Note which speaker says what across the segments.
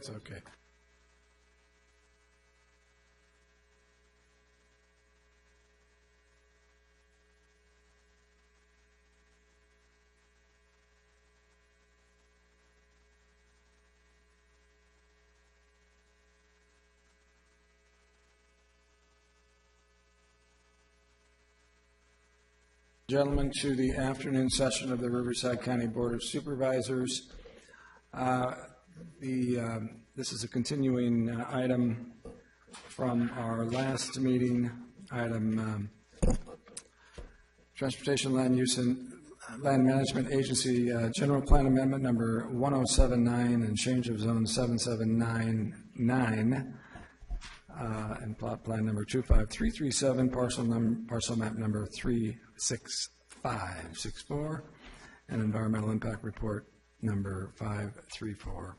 Speaker 1: It's okay. Gentlemen, to the afternoon session of the Riverside County Board of Supervisors. This is a continuing item from our last meeting, item Transportation Land Use and Land Management Agency General Plan Amendment number 1079 and change of zone 7799 and plot plan number 25337, parcel map number 36564, and environmental impact report number 534,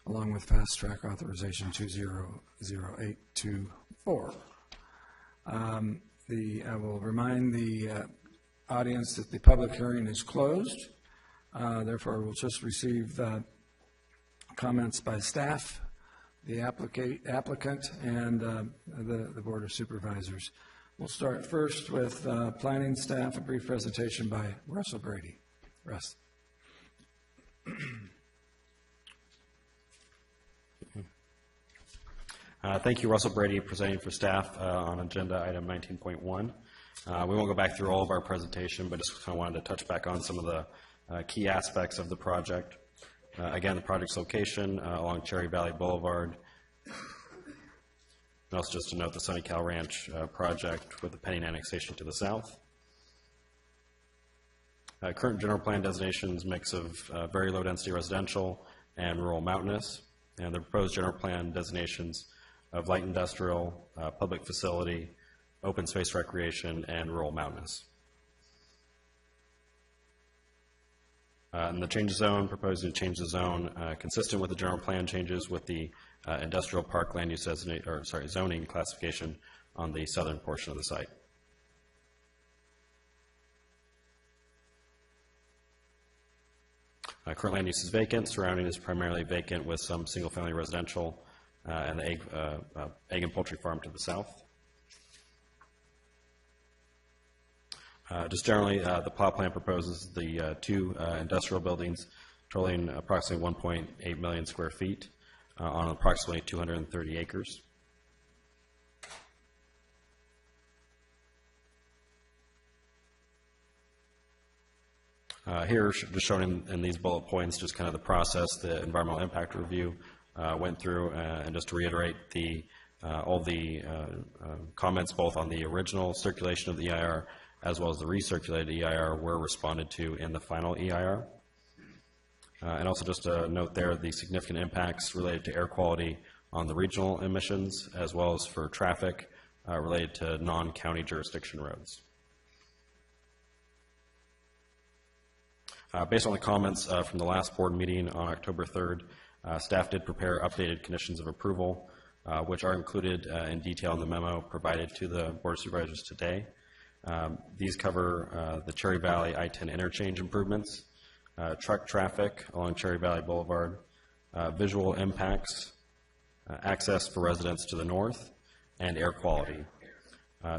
Speaker 1: along with fast track authorization 200824. I will remind the audience that the public hearing is closed. Therefore, we'll just receive comments by staff, the applicant, and the Board of Supervisors. We'll start first with planning staff, a brief presentation by Russell Brady. Russ.
Speaker 2: Thank you, Russell Brady, presenting for staff on agenda item 19.1. We won't go back through all of our presentation, but just kind of wanted to touch back on some of the key aspects of the project. Again, the project's location along Cherry Valley Boulevard. And also just to note the Sunny Cal Ranch project with the pending annexation to the south. Current general plan designations mix of very low density residential and rural mountainous, and the proposed general plan designations of light industrial, public facility, open space recreation, and rural mountainous. And the change of zone, proposing to change the zone consistent with the general plan changes with the industrial park land use zoning classification on the southern portion of the site. Current land use is vacant. Surrounding is primarily vacant with some single-family residential and the egg and poultry farm to the south. Just generally, the plot plan proposes the two industrial buildings totaling approximately 1.8 million square feet on approximately 230 acres. Here, just shown in these bullet points, just kind of the process the environmental impact review went through, and just to reiterate all the comments both on the original circulation of the EIR as well as the recirculated EIR were responded to in the final EIR. And also just to note there the significant impacts related to air quality on the regional emissions as well as for traffic related to non-county jurisdiction roads. Based on the comments from the last board meeting on October 3rd, staff did prepare updated conditions of approval, which are included in detail in the memo provided to the Board of Supervisors today. These cover the Cherry Valley I-10 interchange improvements, truck traffic along Cherry Valley Boulevard, visual impacts, access for residents to the north, and air quality.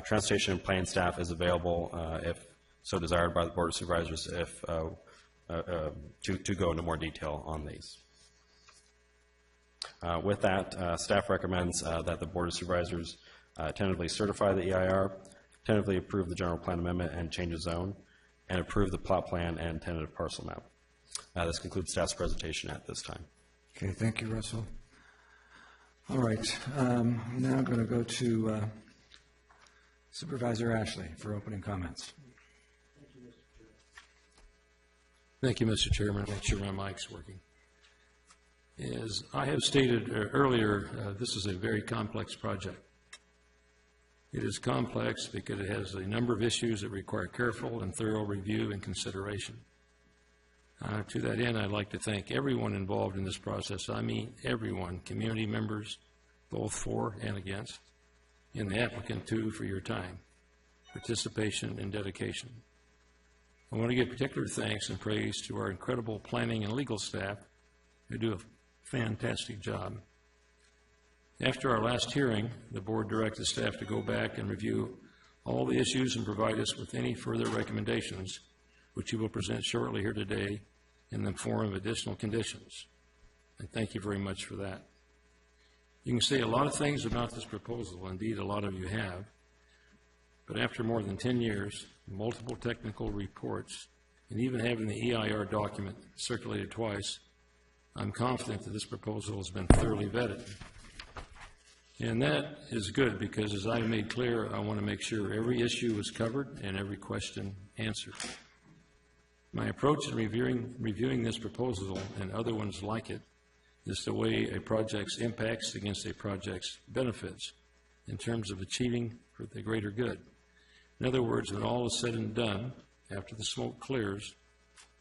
Speaker 2: Transportation and planning staff is available if so desired by the Board of Supervisors to go into more detail on these. With that, staff recommends that the Board of Supervisors tentatively certify the EIR, tentatively approve the general plan amendment and change of zone, and approve the plot plan and tentative parcel map. This concludes staff's presentation at this time.
Speaker 1: Okay, thank you, Russell. All right, now I'm going to go to Supervisor Ashley for opening comments.
Speaker 3: Thank you, Mr. Chairman. Make sure my mic's working. As I have stated earlier, this is a very complex project. It is complex because it has a number of issues that require careful and thorough review and consideration. To that end, I'd like to thank everyone involved in this process. I mean everyone, community members, both for and against, and the applicant too, for your time, participation, and dedication. I want to give particular thanks and praise to our incredible planning and legal staff who do a fantastic job. After our last hearing, the board directed staff to go back and review all the issues and provide us with any further recommendations, which you will present shortly here today in the form of additional conditions. And thank you very much for that. You can say a lot of things about this proposal, indeed a lot of you have, but after more than 10 years, multiple technical reports, and even having the EIR document circulated twice, I'm confident that this proposal has been thoroughly vetted. And that is good because, as I made clear, I want to make sure every issue is covered and every question answered. My approach in reviewing this proposal and other ones like it is to weigh a project's impacts against a project's benefits in terms of achieving for the greater good. In other words, when all is said and done, after the smoke clears,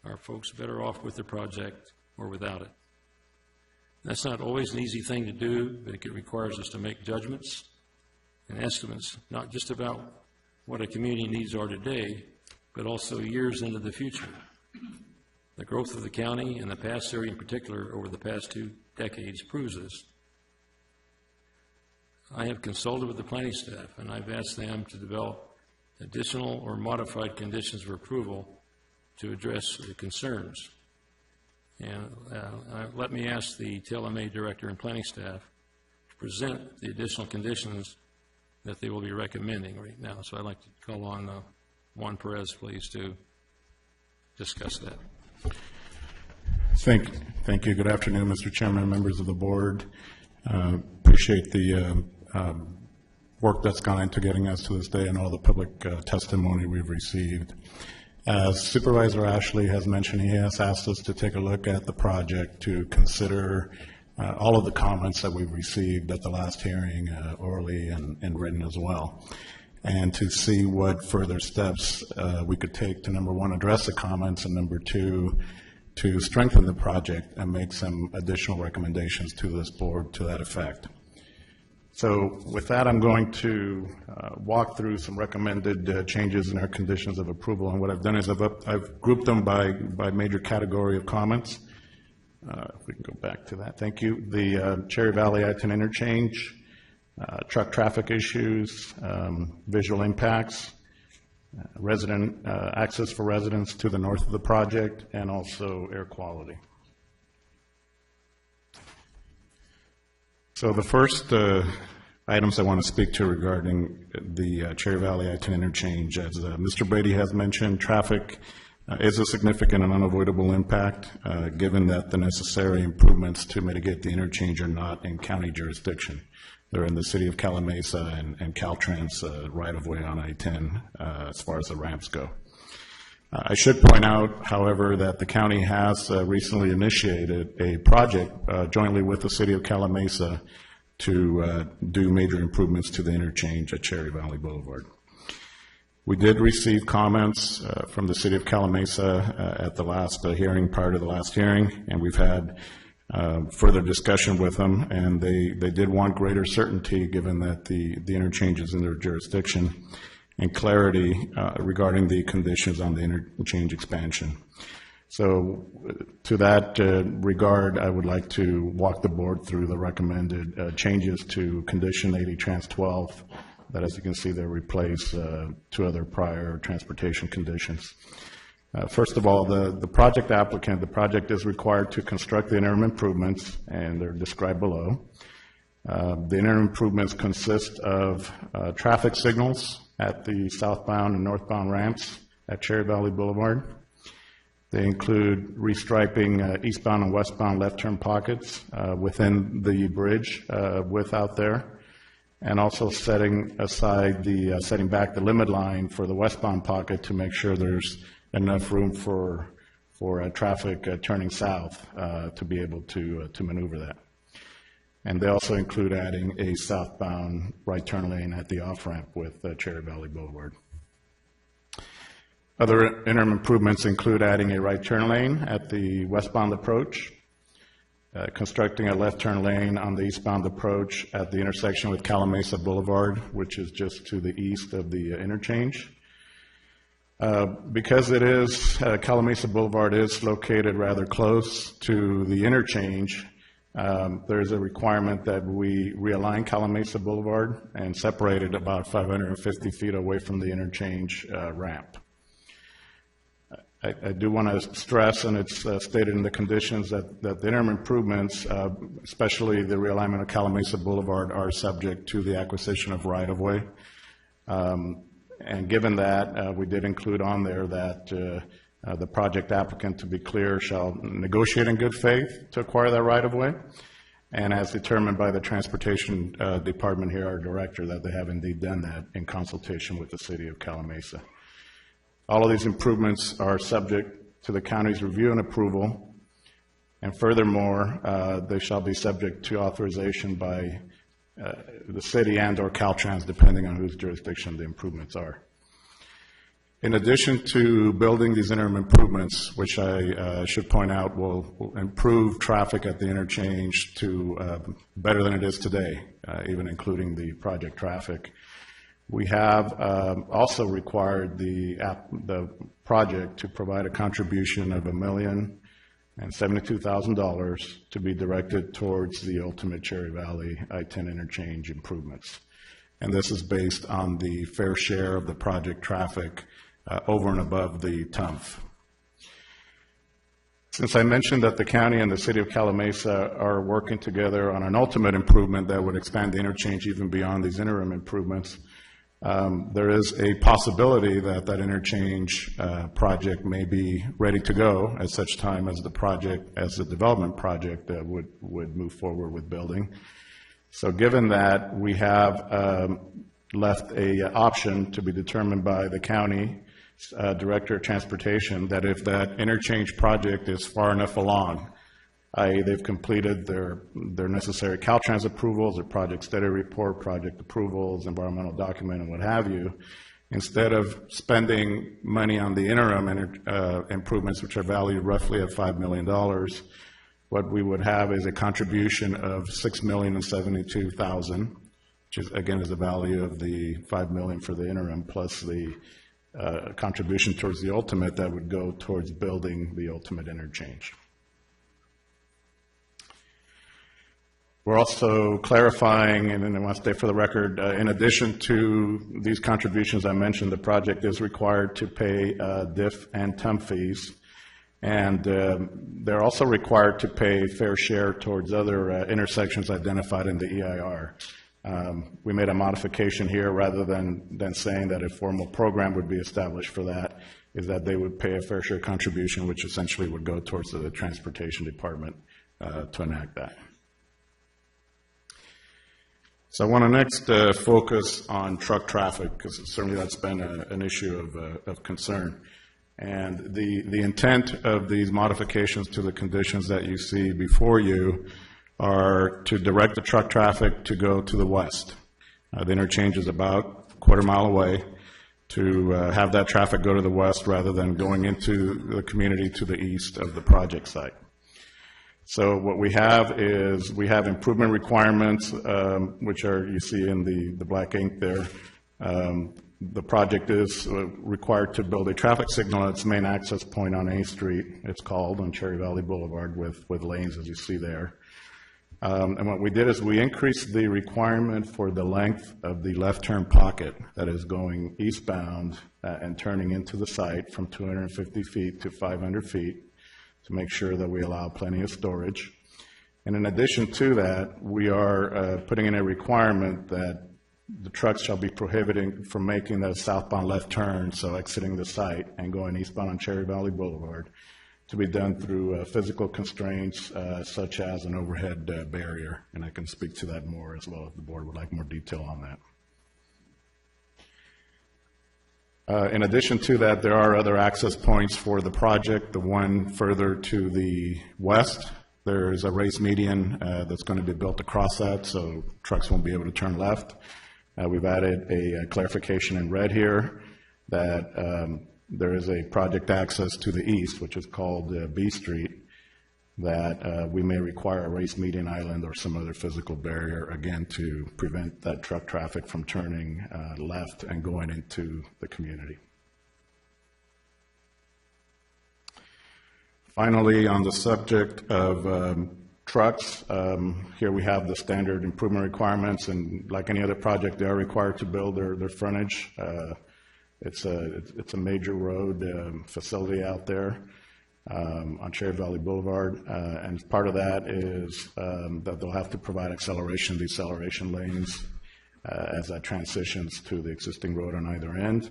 Speaker 3: are folks better off with the project or without it? That's not always an easy thing to do, but it requires us to make judgments and estimates, not just about what a community needs are today, but also years into the future. The growth of the county and the past area in particular over the past 2 decades proves this. I have consulted with the planning staff, and I've asked them to develop additional or modified conditions for approval to address the concerns. And let me ask the TLMA director and planning staff to present the additional conditions that they will be recommending right now. So I'd like to call on Juan Perez, please, to discuss that.
Speaker 4: Thank you. Good afternoon, Mr. Chairman, members of the board. Appreciate the work that's gone into getting us to this day and all the public testimony we've received. As Supervisor Ashley has mentioned, he has asked us to take a look at the project to consider all of the comments that we've received at the last hearing, orally and written as well, and to see what further steps we could take to, number one, address the comments, and number two, to strengthen the project and make some additional recommendations to this board to that effect. So with that, I'm going to walk through some recommended changes in our conditions of approval. And what I've done is I've grouped them by major category of comments. If we can go back to that, thank you. The Cherry Valley I-10 interchange, truck traffic issues, visual impacts, resident access for residents to the north of the project, and also air quality. So the first items I want to speak to regarding the Cherry Valley I-10 interchange, as Mr. Brady has mentioned, traffic is a significant and unavoidable impact, given that the necessary improvements to mitigate the interchange are not in county jurisdiction. They're in the city of Calamasa and Caltrans right-of-way on I-10 as far as the ramps go. I should point out, however, that the county has recently initiated a project jointly with the city of Calamasa to do major improvements to the interchange at Cherry Valley Boulevard. We did receive comments from the city of Calamasa at the last hearing, prior to the last hearing, and we've had further discussion with them, and they did want greater certainty given that the interchange is in their jurisdiction, and clarity regarding the conditions on the interchange expansion. So to that regard, I would like to walk the board through the recommended changes to condition 80 trans 12 that, as you can see, they replace 2 other prior transportation conditions. First of all, the project applicant, the project is required to construct the interim improvements, and they're described below. The interim improvements consist of traffic signals at the southbound and northbound ramps at Cherry Valley Boulevard. They include restriping eastbound and westbound left turn pockets within the bridge width out there, and also setting back the limit line for the westbound pocket to make sure there's enough room for traffic turning south to be able to maneuver that. And they also include adding a southbound right turn lane at the off-ramp with Cherry Valley Boulevard. Other interim improvements include adding a right turn lane at the westbound approach, constructing a left turn lane on the eastbound approach at the intersection with Calamasa Boulevard, which is just to the east of the interchange. Because it is, Calamasa Boulevard is located rather close to the interchange, There is a requirement that we realign Calamasa Boulevard and separate it about 550 feet away from the interchange ramp. I do want to stress, and it's stated in the conditions, that the interim improvements, especially the realignment of Calamasa Boulevard, are subject to the acquisition of right-of-way. And given that, we did include on there that the project applicant, to be clear, shall negotiate in good faith to acquire that right-of-way, and as determined by the Transportation Department here, our director, that they have indeed done that in consultation with the City of Calamasa. All of these improvements are subject to the county's review and approval, and furthermore, they shall be subject to authorization by the city and/or Caltrans, depending on whose jurisdiction the improvements are. In addition to building these interim improvements, which I should point out will improve traffic at the interchange to better than it is today, even including the project traffic, we have also required the project to provide a contribution of $1,072,000 to be directed towards the ultimate Cherry Valley I-10 interchange improvements. And this is based on the fair share of the project traffic over and above the TUMF. Since I mentioned that the county and the City of Calamasa are working together on an ultimate improvement that would expand the interchange even beyond these interim improvements, there is a possibility that that interchange project may be ready to go at such time as the development project would move forward with building. So given that, we have left a option to be determined by the county Director of Transportation, that if that interchange project is far enough along, i.e. they've completed their necessary Caltrans approvals, their project study report, project approvals, environmental document, and what have you, instead of spending money on the interim improvements, which are valued roughly at $5 million, what we would have is a contribution of $6,072,000, which is, again, is the value of the $5 million for the interim, plus the contribution towards the ultimate that would go towards building the ultimate interchange. We're also clarifying, and I want to state for the record, in addition to these contributions I mentioned, the project is required to pay DIF and TUM fees, and they're also required to pay fair share towards other intersections identified in the EIR. We made a modification here, rather than saying that a formal program would be established for that, is that they would pay a fair share contribution, which essentially would go towards the Transportation Department to enact that. So I want to next focus on truck traffic, because certainly that's been an issue of concern. And the intent of these modifications to the conditions that you see before you are to direct the truck traffic to go to the west. The interchange is about a quarter mile away, to have that traffic go to the west rather than going into the community to the east of the project site. So what we have is we have improvement requirements, which are, you see in the black ink there. The project is required to build a traffic signal at its main access point on A Street, it's called, on Cherry Valley Boulevard, with lanes, as you see there. And what we did is we increased the requirement for the length of the left turn pocket that is going eastbound and turning into the site from 250 feet to 500 feet to make sure that we allow plenty of storage. And in addition to that, we are putting in a requirement that the trucks shall be prohibited from making the southbound left turn, so exiting the site and going eastbound on Cherry Valley Boulevard, to be done through physical constraints such as an overhead barrier. And I can speak to that more as well if the board would like more detail on that. In addition to that, there are other access points for the project. The one further to the west, there's a raised median that's going to be built across that, so trucks won't be able to turn left. We've added a clarification in red here that there is a project access to the east, which is called B Street, that we may require a raised median island or some other physical barrier, again, to prevent that truck traffic from turning left and going into the community. Finally, on the subject of trucks, here we have the standard improvement requirements, and like any other project, they are required to build their frontage. It's a major road facility out there on Cherry Valley Boulevard, and part of that is that they'll have to provide acceleration, deceleration lanes as that transitions to the existing road on either end.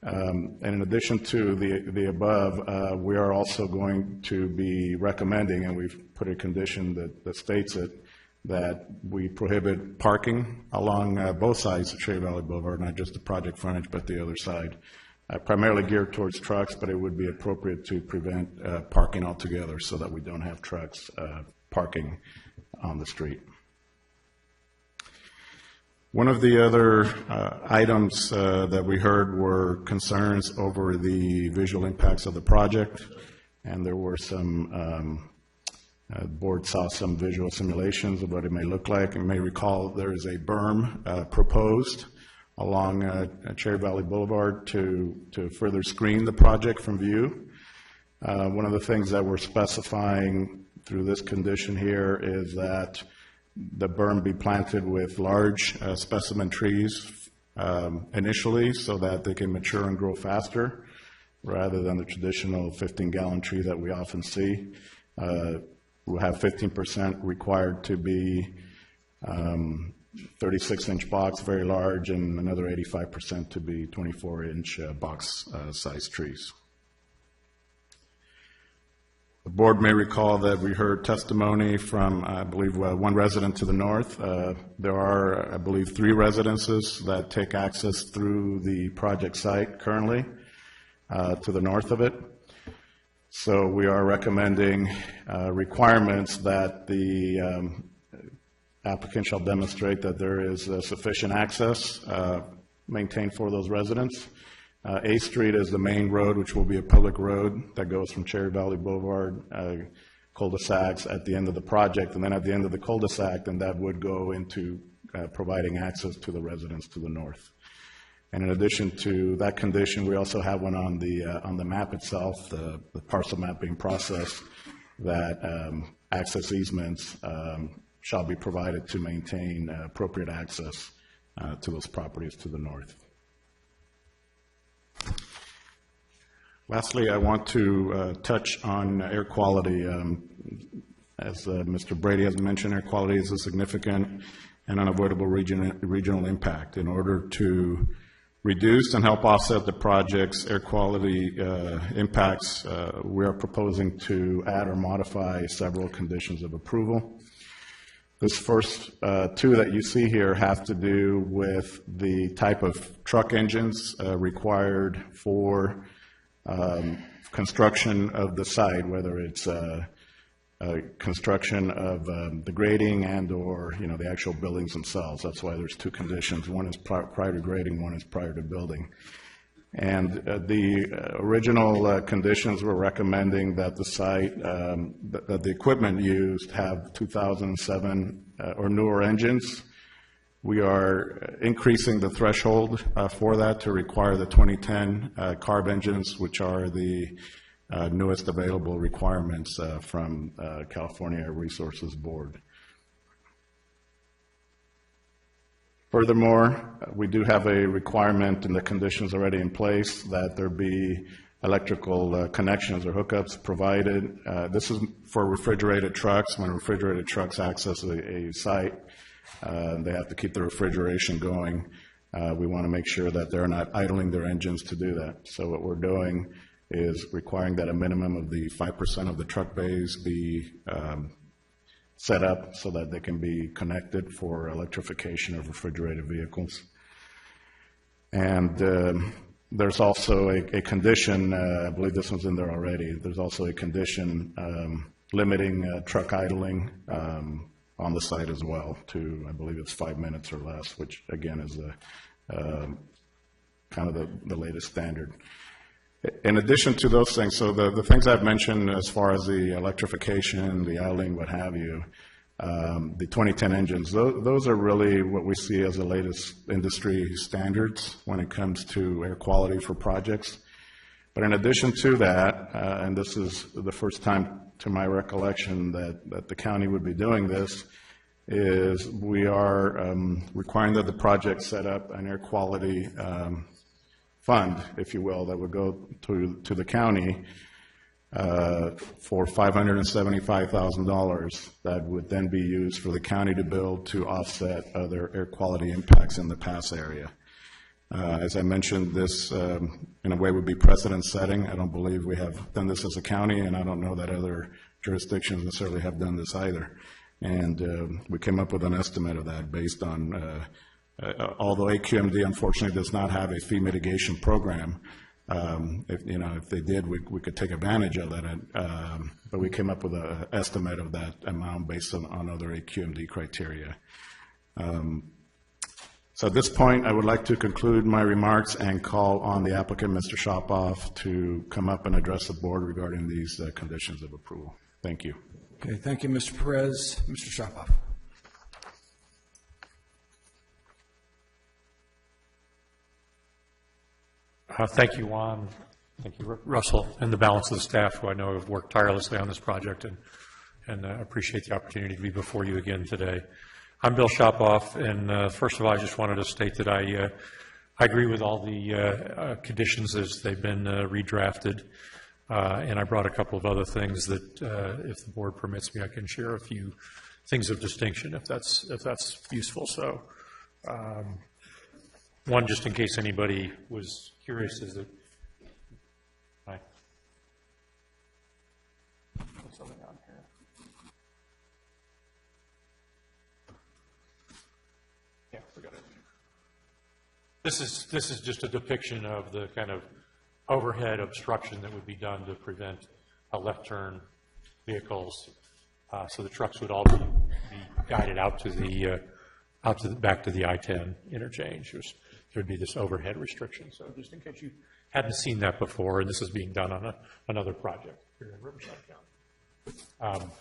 Speaker 4: And in addition to the above, we are also going to be recommending, and we've put a condition that states it, that we prohibit parking along both sides of Cherry Valley Boulevard, not just the project frontage, but the other side. Primarily geared towards trucks, but it would be appropriate to prevent parking altogether so that we don't have trucks parking on the street. One of the other items that we heard were concerns over the visual impacts of the project, and there were some, the board saw some visual simulations of what it may look like. You may recall there is a berm proposed along Cherry Valley Boulevard to further screen the project from view. One of the things that we're specifying through this condition here is that the berm be planted with large specimen trees initially so that they can mature and grow faster rather than the traditional 15-gallon tree that we often see. We'll have 15% required to be 36-inch box, very large, and another 85% to be 24-inch box size trees. The board may recall that we heard testimony from, I believe, one resident to the north. There are, I believe, 3 residences that take access through the project site currently to the north of it. So we are recommending requirements that the applicant shall demonstrate that there is sufficient access maintained for those residents. A Street is the main road, which will be a public road that goes from Cherry Valley Boulevard, cul-de-sacs at the end of the project, and then at the end of the cul-de-sac, then that would go into providing access to the residents to the north. And in addition to that condition, we also have one on the map itself, the parcel map being processed, that access easements shall be provided to maintain appropriate access to those properties to the north. Lastly, I want to touch on air quality. As Mr. Brady has mentioned, air quality is a significant and unavoidable regional impact. In order to reduce and help offset the project's air quality impacts, we are proposing to add or modify several conditions of approval. This first 2 that you see here have to do with the type of truck engines required for construction of the site, whether it's construction of the grading and or the actual buildings themselves. That's why there's 2 conditions. One is prior to grading, one is prior to building. And the original conditions were recommending that the site, that the equipment used have 2007 or newer engines. We are increasing the threshold for that to require the 2010 CARB engines, which are the newest available requirements from California Air Resources Board. Furthermore, we do have a requirement in the conditions already in place that there be electrical connections or hookups provided. This is for refrigerated trucks. When refrigerated trucks access a site, they have to keep the refrigeration going. We want to make sure that they're not idling their engines to do that. So what we're doing is requiring that a minimum of the 5% of the truck bays be set up so that they can be connected for electrification of refrigerated vehicles. And there's also a condition, I believe this one's in there already, there's also a condition limiting truck idling on the site as well to, I believe it's 5 minutes or less, which again is kind of the latest standard. In addition to those things, so the things I've mentioned as far as the electrification, the idling, what have you, the 2010 engines, those are really what we see as the latest industry standards when it comes to air quality for projects. But in addition to that, and this is the first time to my recollection that the county would be doing this, is we are requiring that the project set up an air quality fund, if you will, that would go to the county for $575,000 that would then be used for the county to build to offset other air quality impacts in the pass area. As I mentioned, this in a way would be precedent setting. I don't believe we have done this as a county, and I don't know that other jurisdictions necessarily have done this either. And we came up with an estimate of that based on, although AQMD unfortunately does not have a fee mitigation program. If they did, we could take advantage of that. But we came up with an estimate of that amount based on other AQMD criteria. So at this point, I would like to conclude my remarks and call on the applicant, Mr. Shopoff, to come up and address the board regarding these conditions of approval. Thank you.
Speaker 1: Okay, thank you, Mr. Perez. Mr. Shopoff.
Speaker 5: Thank you, Juan. Thank you, Russell, and the balance of the staff who I know have worked tirelessly on this project, and appreciate the opportunity to be before you again today. I'm Bill Shopoff, and first of all, I just wanted to state that I agree with all the conditions as they've been redrafted, and I brought a couple of other things that, if the board permits me, I can share a few things of distinction if that's useful. So, one, just in case anybody was curious, is that hi. Put something on here. Yeah, we got it. This is just a depiction of the kind of overhead obstruction that would be done to prevent a left turn vehicles. So the trucks would all be guided out to the back to the I-10 interchange. There'd be this overhead restriction. So just in case you hadn't seen that before, and this is being done on another project here in Riverside County.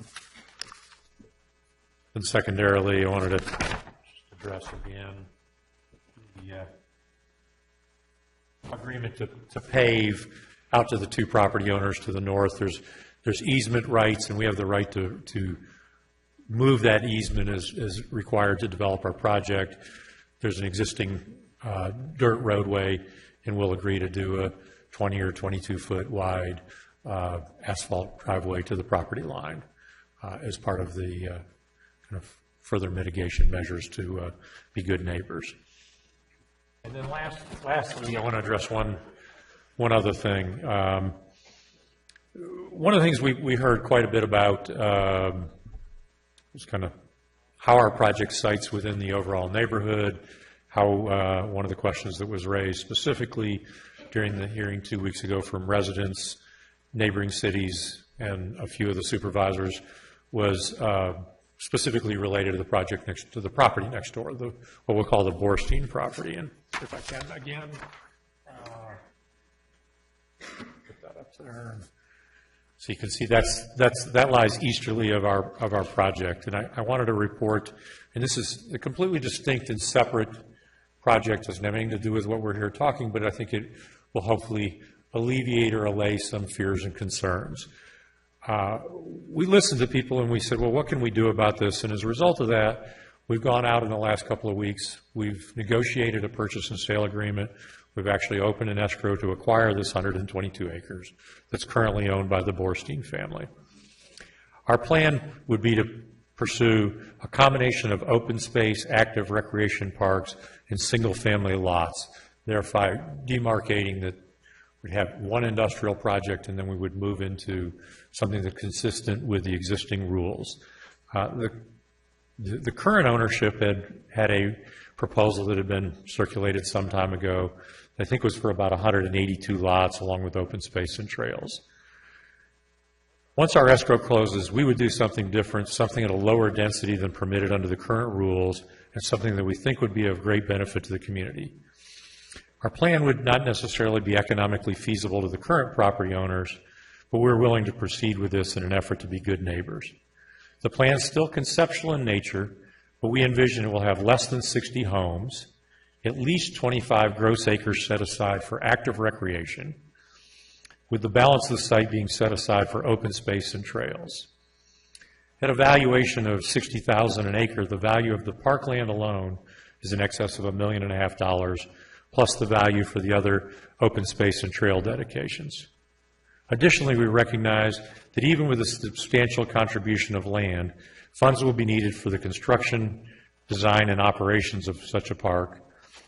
Speaker 5: And secondarily, I wanted to just address again the agreement to pave out to the two property owners to the north. There's easement rights, and we have the right to move that easement as required to develop our project. There's an existing dirt roadway, and we'll agree to do a 20 or 22-foot wide asphalt driveway to the property line as part of the kind of further mitigation measures to be good neighbors. And then lastly, I want to address one other thing. One of the things we heard quite a bit about was kind of how our project sites within the overall neighborhood, how one of the questions that was raised specifically during the hearing 2 weeks ago from residents, neighboring cities, and a few of the supervisors was specifically related to the project to the property next door, what we'll call the Borstein property. And if I can again, put that up there. So you can see that lies easterly of our project. And I wanted to report, and this is a completely distinct and separate project. It has nothing to do with what we're here talking, but I think it will hopefully alleviate or allay some fears and concerns. We listened to people and we said, well, what can we do about this? And as a result of that, we've gone out in the last couple of weeks. We've negotiated a purchase and sale agreement. We've actually opened an escrow to acquire this 122 acres that's currently owned by the Borstein family. Our plan would be to pursue a combination of open space, active recreation parks, and single-family lots, thereby demarcating that we'd have one industrial project and then we would move into something that's consistent with the existing rules. The current ownership had a proposal that had been circulated some time ago. I think it was for about 182 lots along with open space and trails. Once our escrow closes, we would do something different, something at a lower density than permitted under the current rules, and something that we think would be of great benefit to the community. Our plan would not necessarily be economically feasible to the current property owners, but we're willing to proceed with this in an effort to be good neighbors. The plan is still conceptual in nature, but we envision it will have less than 60 homes, at least 25 gross acres set aside for active recreation, with the balance of the site being set aside for open space and trails. At a valuation of $60,000 an acre, the value of the parkland alone is in excess of $1.5 million, plus the value for the other open space and trail dedications. Additionally, we recognize that even with a substantial contribution of land, funds will be needed for the construction, design, and operations of such a park.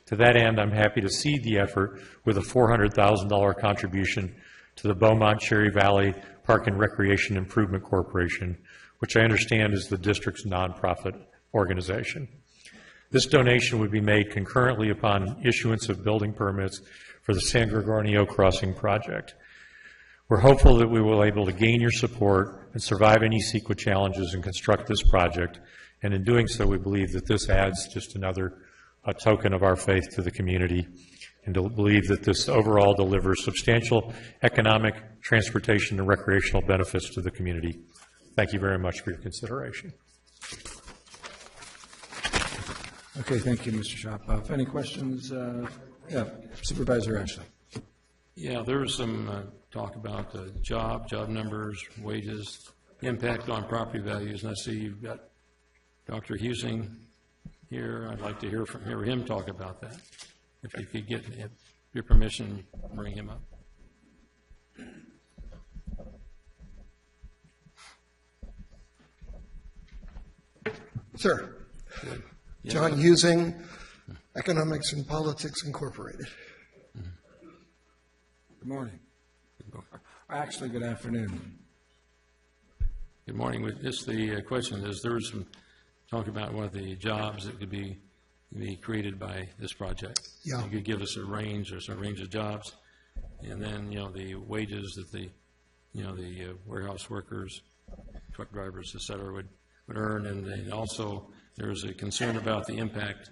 Speaker 5: To that end, I'm happy to seed the effort with a $400,000 contribution to the Beaumont Cherry Valley Park and Recreation Improvement Corporation, which I understand is the district's nonprofit organization. This donation would be made concurrently upon issuance of building permits for the San Gregorio Crossing project. We're hopeful that we will be able to gain your support and survive any CEQA challenges and construct this project, and in doing so, we believe that this adds just another token of our faith to the community, and to believe that this overall delivers substantial economic, transportation, and recreational benefits to the community. Thank you very much for your consideration.
Speaker 1: Okay, thank you, Mr. Shophoff. Any questions? Yeah, Supervisor Ashley.
Speaker 3: Yeah, there was some talk about job numbers, wages, impact on property values, and I see you've got Dr. Husing here. I'd like to hear him talk about that. If you could get your permission, bring him up.
Speaker 6: Sir.
Speaker 3: Good. Yeah.
Speaker 6: John Husing, Economics and Politics Incorporated.
Speaker 1: Good morning. Actually, good afternoon.
Speaker 3: Good morning. Just the question is, there was some talk about what the jobs that could be created by this project.
Speaker 6: Yeah.
Speaker 3: You could give us a range or some range of jobs, and then, the wages that the warehouse workers, truck drivers, et cetera, would earn, and then also there's a concern about the impact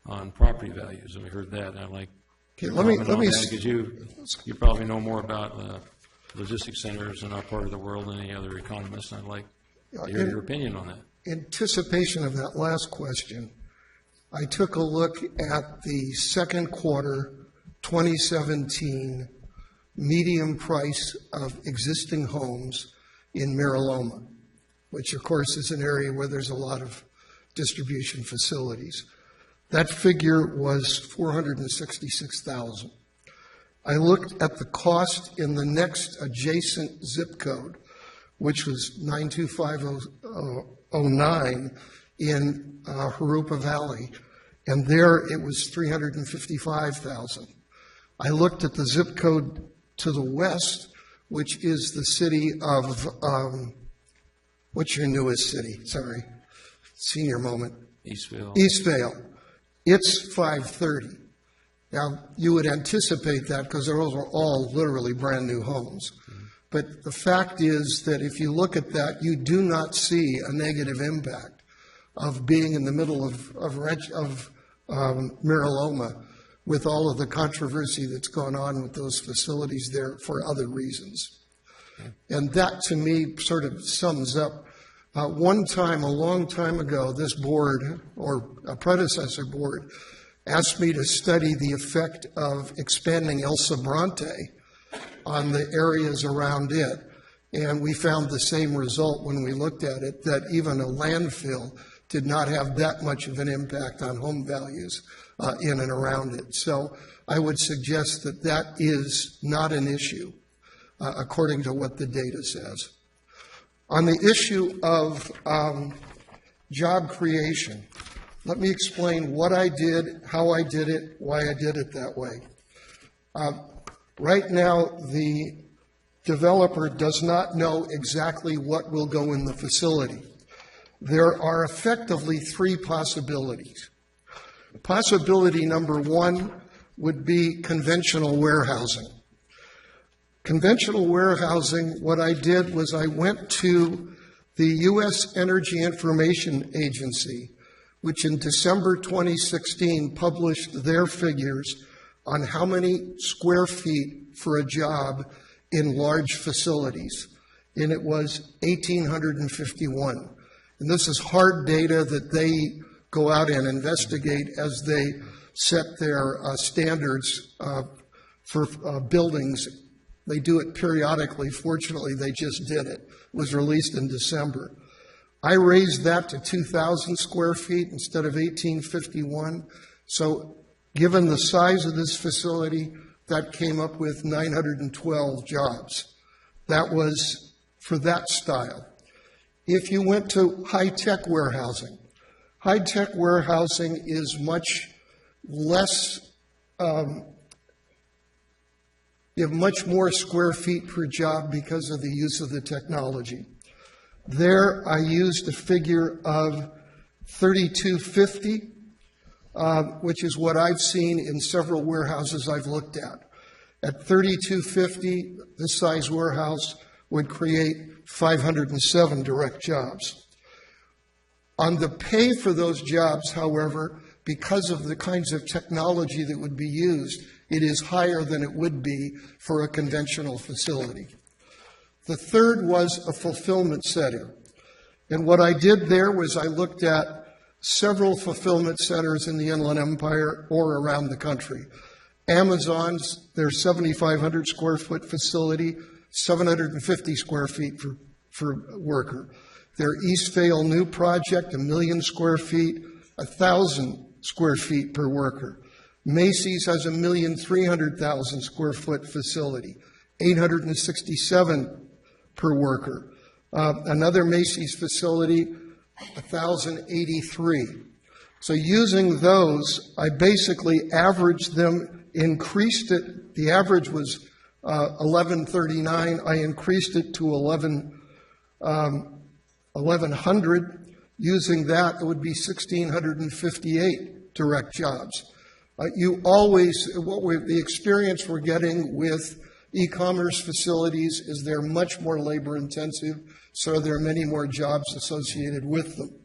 Speaker 3: on property values, and we heard that, and I'd like
Speaker 6: Okay, let me,
Speaker 3: because you probably know more about logistics centers in our part of the world than any other economist, and I'd like to hear your opinion on that.
Speaker 6: anticipation of that last question, I took a look at the second quarter 2017 median price of existing homes in Mariloma, which of course is an area where there's a lot of distribution facilities. That figure was $466,000. I looked at the cost in the next adjacent zip code, which was 92509 in Jurupa Valley, and there it was $355,000. I looked at the zip code to the west, which is the city of, what's your newest city? Sorry, senior moment.
Speaker 3: Eastvale.
Speaker 6: Eastvale. It's 530. Now, you would anticipate that because those are all literally brand new homes. But the fact is that if you look at that, you do not see a negative impact of being in the middle of Mariloma with all of the controversy that's gone on with those facilities there for other reasons. And that, to me, sort of sums up. One time, a long time ago, this board, or a predecessor board, asked me to study the effect of expanding El Sobrante on the areas around it. And we found the same result when we looked at it, that even a landfill did not have that much of an impact on home values in and around it. So I would suggest that that is not an issue, according to what the data says. On the issue of job creation, let me explain what I did, how I did it, why I did it that way. Right now, the developer does not know exactly what will go in the facility. There are effectively three possibilities. Possibility number one would be conventional warehousing. Conventional warehousing, what I did was I went to the U.S. Energy Information Agency, which in December 2016 published their figures on how many square feet for a job in large facilities, and it was 1,851. And this is hard data that they go out and investigate as they set their standards for buildings They do it periodically. Fortunately, they just did it. It was released in December. I raised that to 2,000 square feet instead of 1,851. So given the size of this facility, that came up with 912 jobs. That was for that style. If you went to high-tech warehousing is much less, you have much more square feet per job because of the use of the technology. There, I used a figure of 3,250, which is what I've seen in several warehouses I've looked at. At 3,250, this size warehouse would create 507 direct jobs. On the pay for those jobs, however, because of the kinds of technology that would be used, it is higher than it would be for a conventional facility. The third was a fulfillment center. And what I did there was I looked at several fulfillment centers in the Inland Empire or around the country. Amazon's, their 7,500 square foot facility, 750 square feet for worker. Their Eastvale new project, 1 million square feet, 1,000 square feet per worker. Macy's has 1,300,000 square foot facility, 867 per worker. Another Macy's facility, 1,083. So using those, I basically averaged them, increased it. The average was 1,139. I increased it to 1,100. Using that, it would be 1,658 direct jobs. The experience we're getting with e-commerce facilities is they're much more labor intensive, so there are many more jobs associated with them.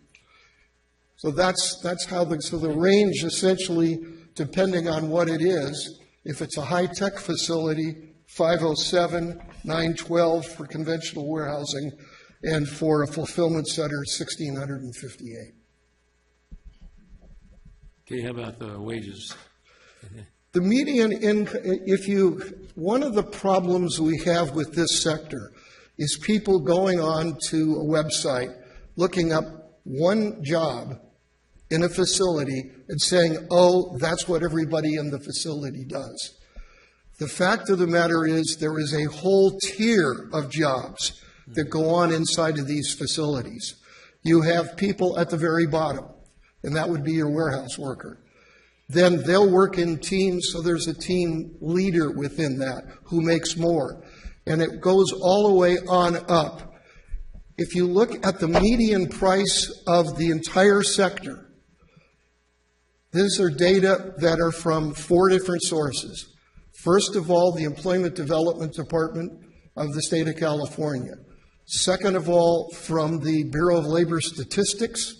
Speaker 6: So that's how the range essentially, depending on what it is, if it's a high-tech facility, 507, 912 for conventional warehousing, and for a fulfillment center, 1,658.
Speaker 3: Okay, how about the wages?
Speaker 6: The median income, one of the problems we have with this sector is people going on to a website, looking up one job in a facility and saying, oh, that's what everybody in the facility does. The fact of the matter is there is a whole tier of jobs that go on inside of these facilities. You have people at the very bottom, and that would be your warehouse worker. Then they'll work in teams, so there's a team leader within that who makes more. And it goes all the way on up. If you look at the median price of the entire sector, these are data that are from 4 different sources. First of all, the Employment Development Department of the state of California. Second of all, from the Bureau of Labor Statistics,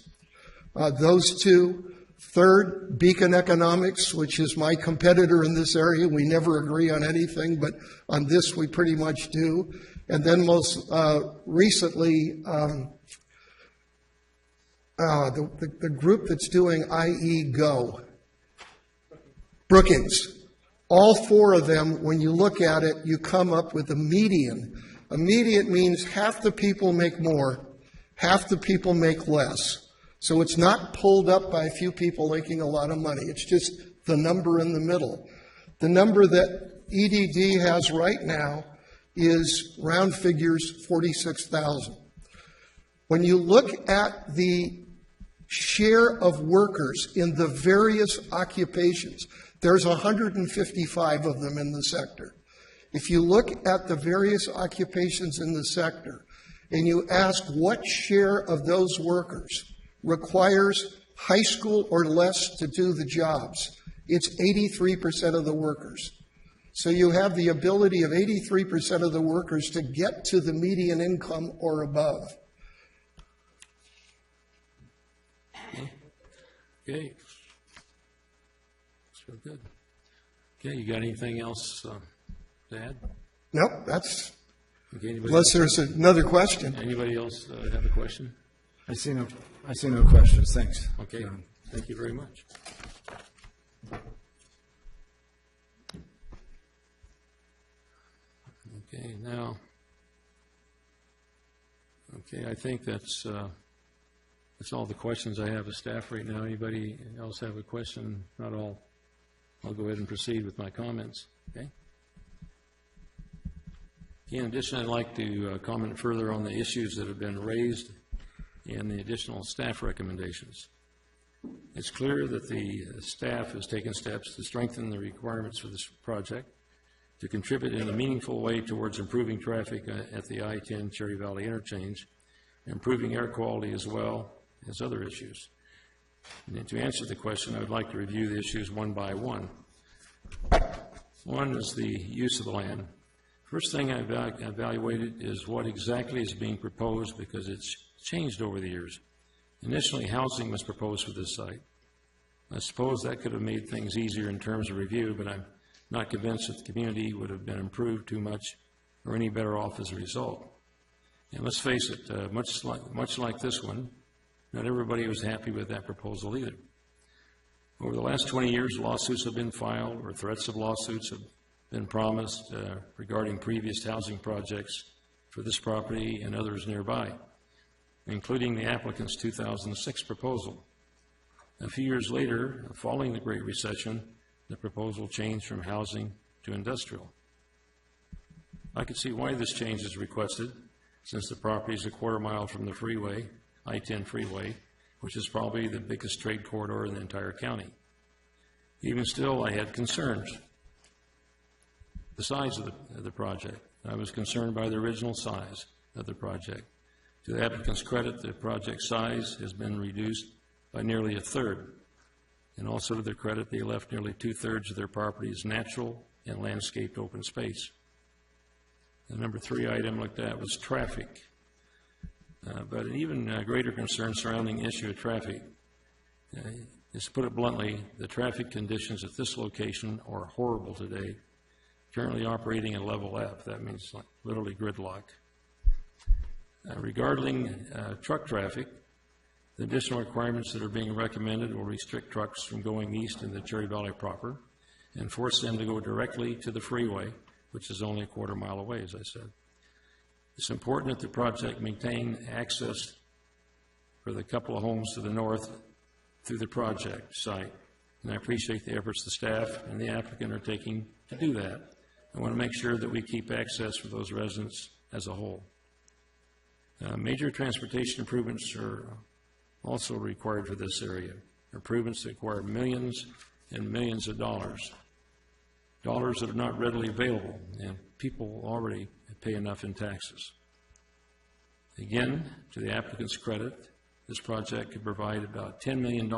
Speaker 6: those two. Third, Beacon Economics, which is my competitor in this area. We never agree on anything, but on this we pretty much do. And then most recently, the group that's doing IE Go, Brookings. All 4 of them, when you look at it, you come up with a median. A median means half the people make more, half the people make less. So it's not pulled up by a few people making a lot of money. It's just the number in the middle. The number that EDD has right now is, round figures, 46,000. When you look at the share of workers in the various occupations, there's 155 of them in the sector. If you look at the various occupations in the sector and you ask what share of those workers requires high school or less to do the jobs, it's 83% of the workers. So you have the ability of 83% of the workers to get to the median income or above.
Speaker 3: Okay. So good. Okay, you got anything else to add?
Speaker 6: Nope, that's,
Speaker 3: Okay,
Speaker 6: unless there's another question.
Speaker 3: Anybody else have a question?
Speaker 1: I see no questions. Thanks.
Speaker 3: Okay, thank you very much. Okay, now, I think that's all the questions I have of staff right now. Anybody else have a question? Not all. I'll go ahead and proceed with my comments, okay? In addition, I'd like to comment further on the issues that have been raised and the additional staff recommendations. It's clear that the staff has taken steps to strengthen the requirements for this project, to contribute in a meaningful way towards improving traffic at the I-10 Cherry Valley interchange, improving air quality as well as other issues. And to answer the question, I would like to review the issues one by one. One is the use of the land. First thing I evaluated is what exactly is being proposed, because it's changed over the years. Initially, housing was proposed for this site. I suppose that could have made things easier in terms of review, but I'm not convinced that the community would have been improved too much or any better off as a result. And let's face it, much like this one, not everybody was happy with that proposal either. Over the last 20 years, lawsuits have been filed, or threats of lawsuits have been promised regarding previous housing projects for this property and others nearby, including the applicant's 2006 proposal. A few years later, following the Great Recession, the proposal changed from housing to industrial. I could see why this change is requested, since the property is a quarter mile from the freeway, I-10 freeway, which is probably the biggest trade corridor in the entire county. Even still, I had concerns. The size of the project. I was concerned by the original size of the project. To the applicant's credit, the project size has been reduced by nearly a third. And also to their credit, they left nearly 2/3 of their property as natural and landscaped open space. The number 3 item looked at was traffic. But an even greater concern surrounding the issue of traffic is, to put it bluntly, the traffic conditions at this location are horrible today, currently operating at level F. That means like literally gridlock. Regarding truck traffic, the additional requirements that are being recommended will restrict trucks from going east in the Cherry Valley proper and force them to go directly to the freeway, which is only a quarter mile away, as I said. It's important that the project maintain access for the couple of homes to the north through the project site. And I appreciate the efforts the staff and the applicant are taking to do that. I want to make sure that we keep access for those residents as a whole. Major transportation improvements are also required for this area. Improvements that require millions and millions of dollars. Dollars that are not readily available, and people already pay enough in taxes. Again, to the applicant's credit, this project could provide about $10 million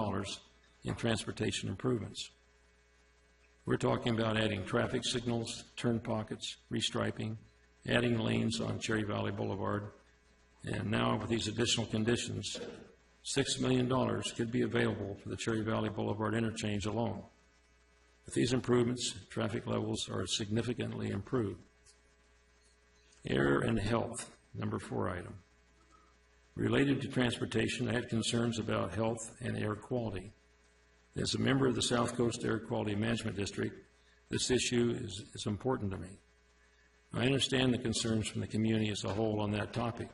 Speaker 3: in transportation improvements. We're talking about adding traffic signals, turn pockets, restriping, adding lanes on Cherry Valley Boulevard, and now with these additional conditions, $6 million could be available for the Cherry Valley Boulevard interchange alone. With these improvements, traffic levels are significantly improved. Air and health, number 4 item. Related to transportation, I had concerns about health and air quality. As a member of the South Coast Air Quality Management District, this issue is important to me. I understand the concerns from the community as a whole on that topic.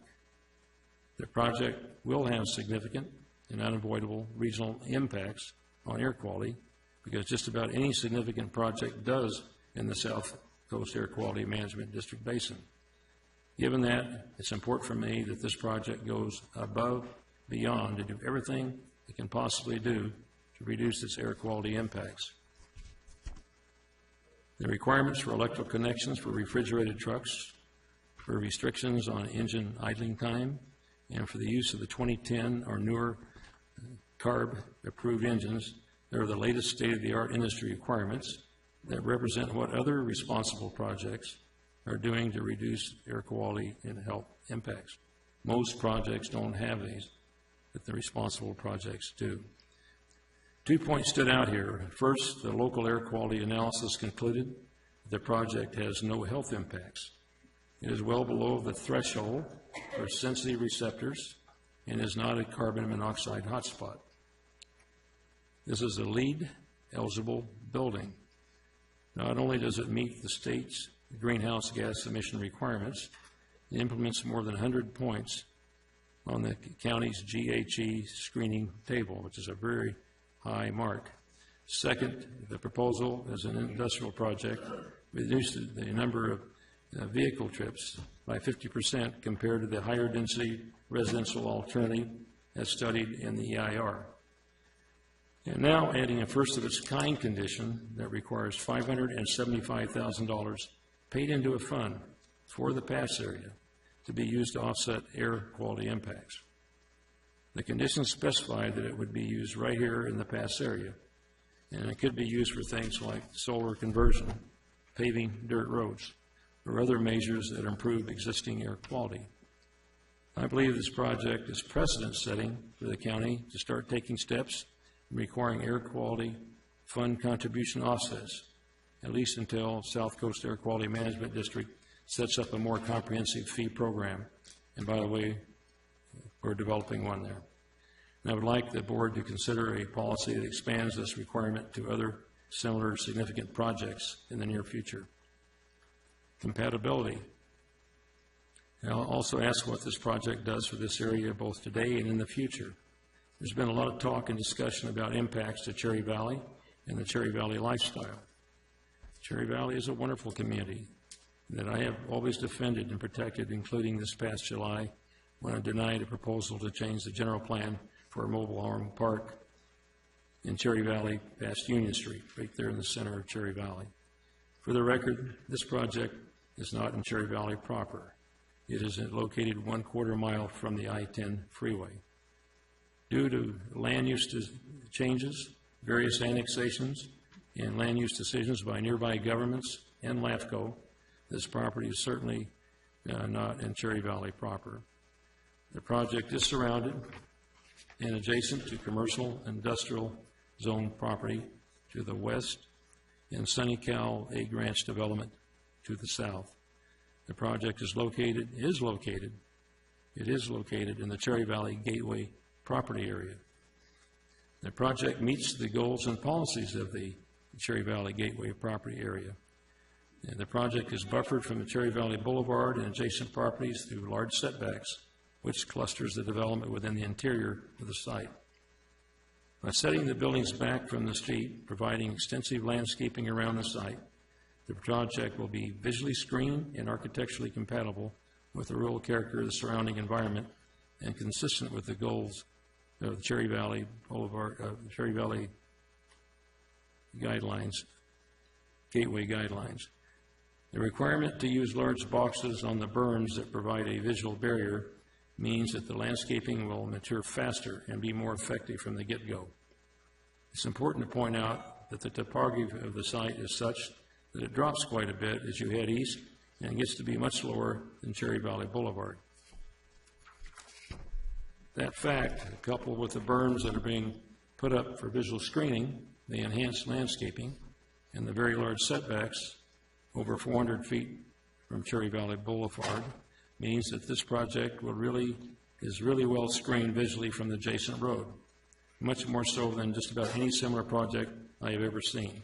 Speaker 3: The project will have significant and unavoidable regional impacts on air quality, because just about any significant project does in the South Coast Air Quality Management District Basin. Given that, it's important for me that this project goes above, beyond, to do everything it can possibly do to reduce its air quality impacts. The requirements for electrical connections for refrigerated trucks, for restrictions on engine idling time, and for the use of the 2010 or newer CARB-approved engines, they are the latest state-of-the-art industry requirements that represent what other responsible projects are doing to reduce air quality and health impacts. Most projects don't have these, but the responsible projects do. 2 points stood out here. First, the local air quality analysis concluded the project has no health impacts. It is well below the threshold for sensitive receptors and is not a carbon monoxide hotspot. This is a LEED eligible building. Not only does it meet the state's greenhouse gas emission requirements, and implements more than 100 points on the county's GHG screening table, which is a very high mark. Second, the proposal as an industrial project reduced the number of vehicle trips by 50% compared to the higher density residential alternative as studied in the EIR. And now adding a first of its kind condition that requires $575,000 paid into a fund for the pass area to be used to offset air quality impacts. The conditions specify that it would be used right here in the pass area, and it could be used for things like solar conversion, paving dirt roads, or other measures that improve existing air quality. I believe this project is precedent-setting for the county to start taking steps in requiring air quality fund contribution offsets, at least until South Coast Air Quality Management District sets up a more comprehensive fee program. And by the way, we're developing one there. And I would like the board to consider a policy that expands this requirement to other similar significant projects in the near future. Compatibility. And I'll also ask what this project does for this area both today and in the future. There's been a lot of talk and discussion about impacts to Cherry Valley and the Cherry Valley lifestyle. Cherry Valley is a wonderful community that I have always defended and protected, including this past July when I denied a proposal to change the general plan for a mobile home park in Cherry Valley past Union Street, right there in the center of Cherry Valley. For the record, this project is not in Cherry Valley proper. It is located 1/4 mile from the I-10 freeway. Due to land use changes, various annexations, and land use decisions by nearby governments and LAFCO, this property is certainly not in Cherry Valley proper. The project is surrounded and adjacent to commercial industrial zone property to the west and Sunny Cal Egg Ranch development to the south. The project is located in the Cherry Valley Gateway property area. The project meets the goals and policies of the Cherry Valley Gateway property area. And the project is buffered from the Cherry Valley Boulevard and adjacent properties through large setbacks, which clusters the development within the interior of the site. By setting the buildings back from the street, providing extensive landscaping around the site, the project will be visually screened and architecturally compatible with the rural character of the surrounding environment and consistent with the goals of the Cherry Valley Boulevard, Cherry Valley guidelines, gateway guidelines. The requirement to use large boxes on the berms that provide a visual barrier means that the landscaping will mature faster and be more effective from the get-go. It's important to point out that the topography of the site is such that it drops quite a bit as you head east and gets to be much lower than Cherry Valley Boulevard. That fact, coupled with the berms that are being put up for visual screening, the enhanced landscaping, and the very large setbacks over 400 feet from Cherry Valley Boulevard, means that this project is really well screened visually from the adjacent road, much more so than just about any similar project I have ever seen.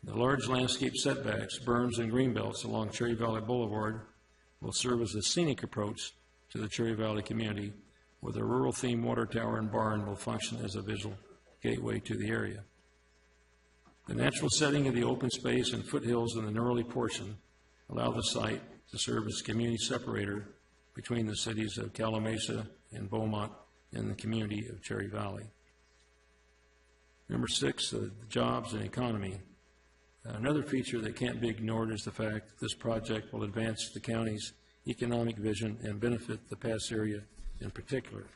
Speaker 3: The large landscape setbacks, berms, and greenbelts along Cherry Valley Boulevard will serve as a scenic approach to the Cherry Valley community, where the rural-themed water tower and barn will function as a visual gateway to the area. The natural setting of the open space and foothills in the northerly portion allow the site to serve as a community separator between the cities of Calamasa and Beaumont and the community of Cherry Valley. Number 6, the jobs and economy. Another feature that can't be ignored is the fact that this project will advance the county's economic vision and benefit the pass area in particular.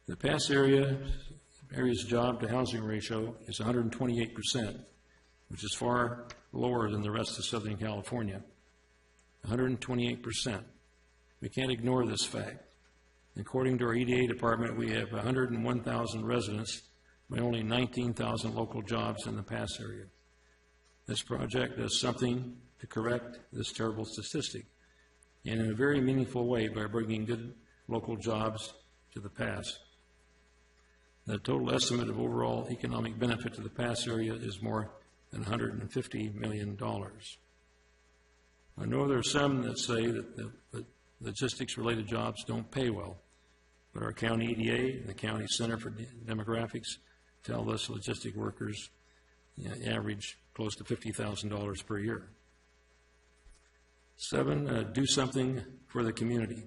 Speaker 3: The pass area's job to housing ratio is 128%, which is far lower than the rest of Southern California. 128%. We can't ignore this fact. According to our EDA department, we have 101,000 residents, but only 19,000 local jobs in the pass area. This project does something to correct this terrible statistic, and in a very meaningful way by bringing good local jobs to the pass. The total estimate of overall economic benefit to the pass area is more than $150 million. I know there are some that say that the logistics-related jobs don't pay well, but our county EDA and the county Center for Demographics tell us logistic workers average close to $50,000 per year. 7, do something for the community.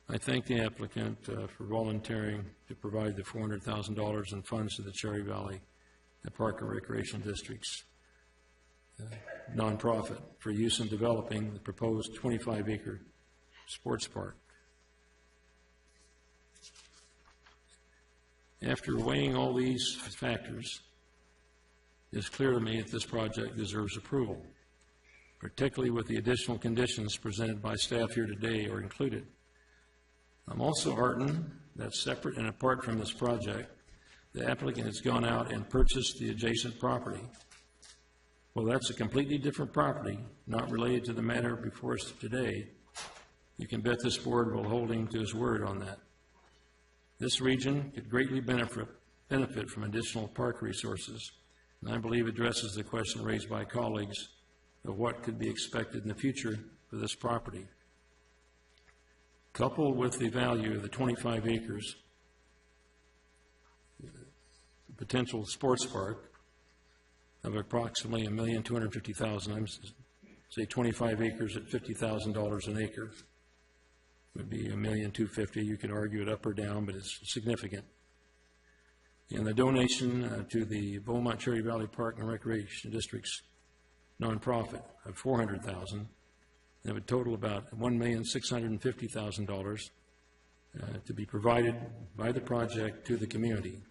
Speaker 3: I thank the applicant for volunteering to provide the $400,000 in funds to the Cherry Valley Park and Recreation District's nonprofit for use in developing the proposed 25-acre sports park. After weighing all these factors, it's clear to me that this project deserves approval, particularly with the additional conditions presented by staff here today are included. I'm also heartened that separate and apart from this project, the applicant has gone out and purchased the adjacent property. Well, that's a completely different property, not related to the matter before us today. You can bet this board will hold him to his word on that. This region could greatly benefit from additional park resources, and I believe addresses the question raised by colleagues of what could be expected in the future for this property. Coupled with the value of the 25 acres, the potential sports park of approximately $1,250,000, I'm say 25 acres at $50,000 an acre would be $1,250,000. You could argue it up or down, but it's significant. And the donation to the Beaumont Cherry Valley Park and Recreation District's nonprofit of $400,000, that would total about $1,650,000 to be provided by the project to the community.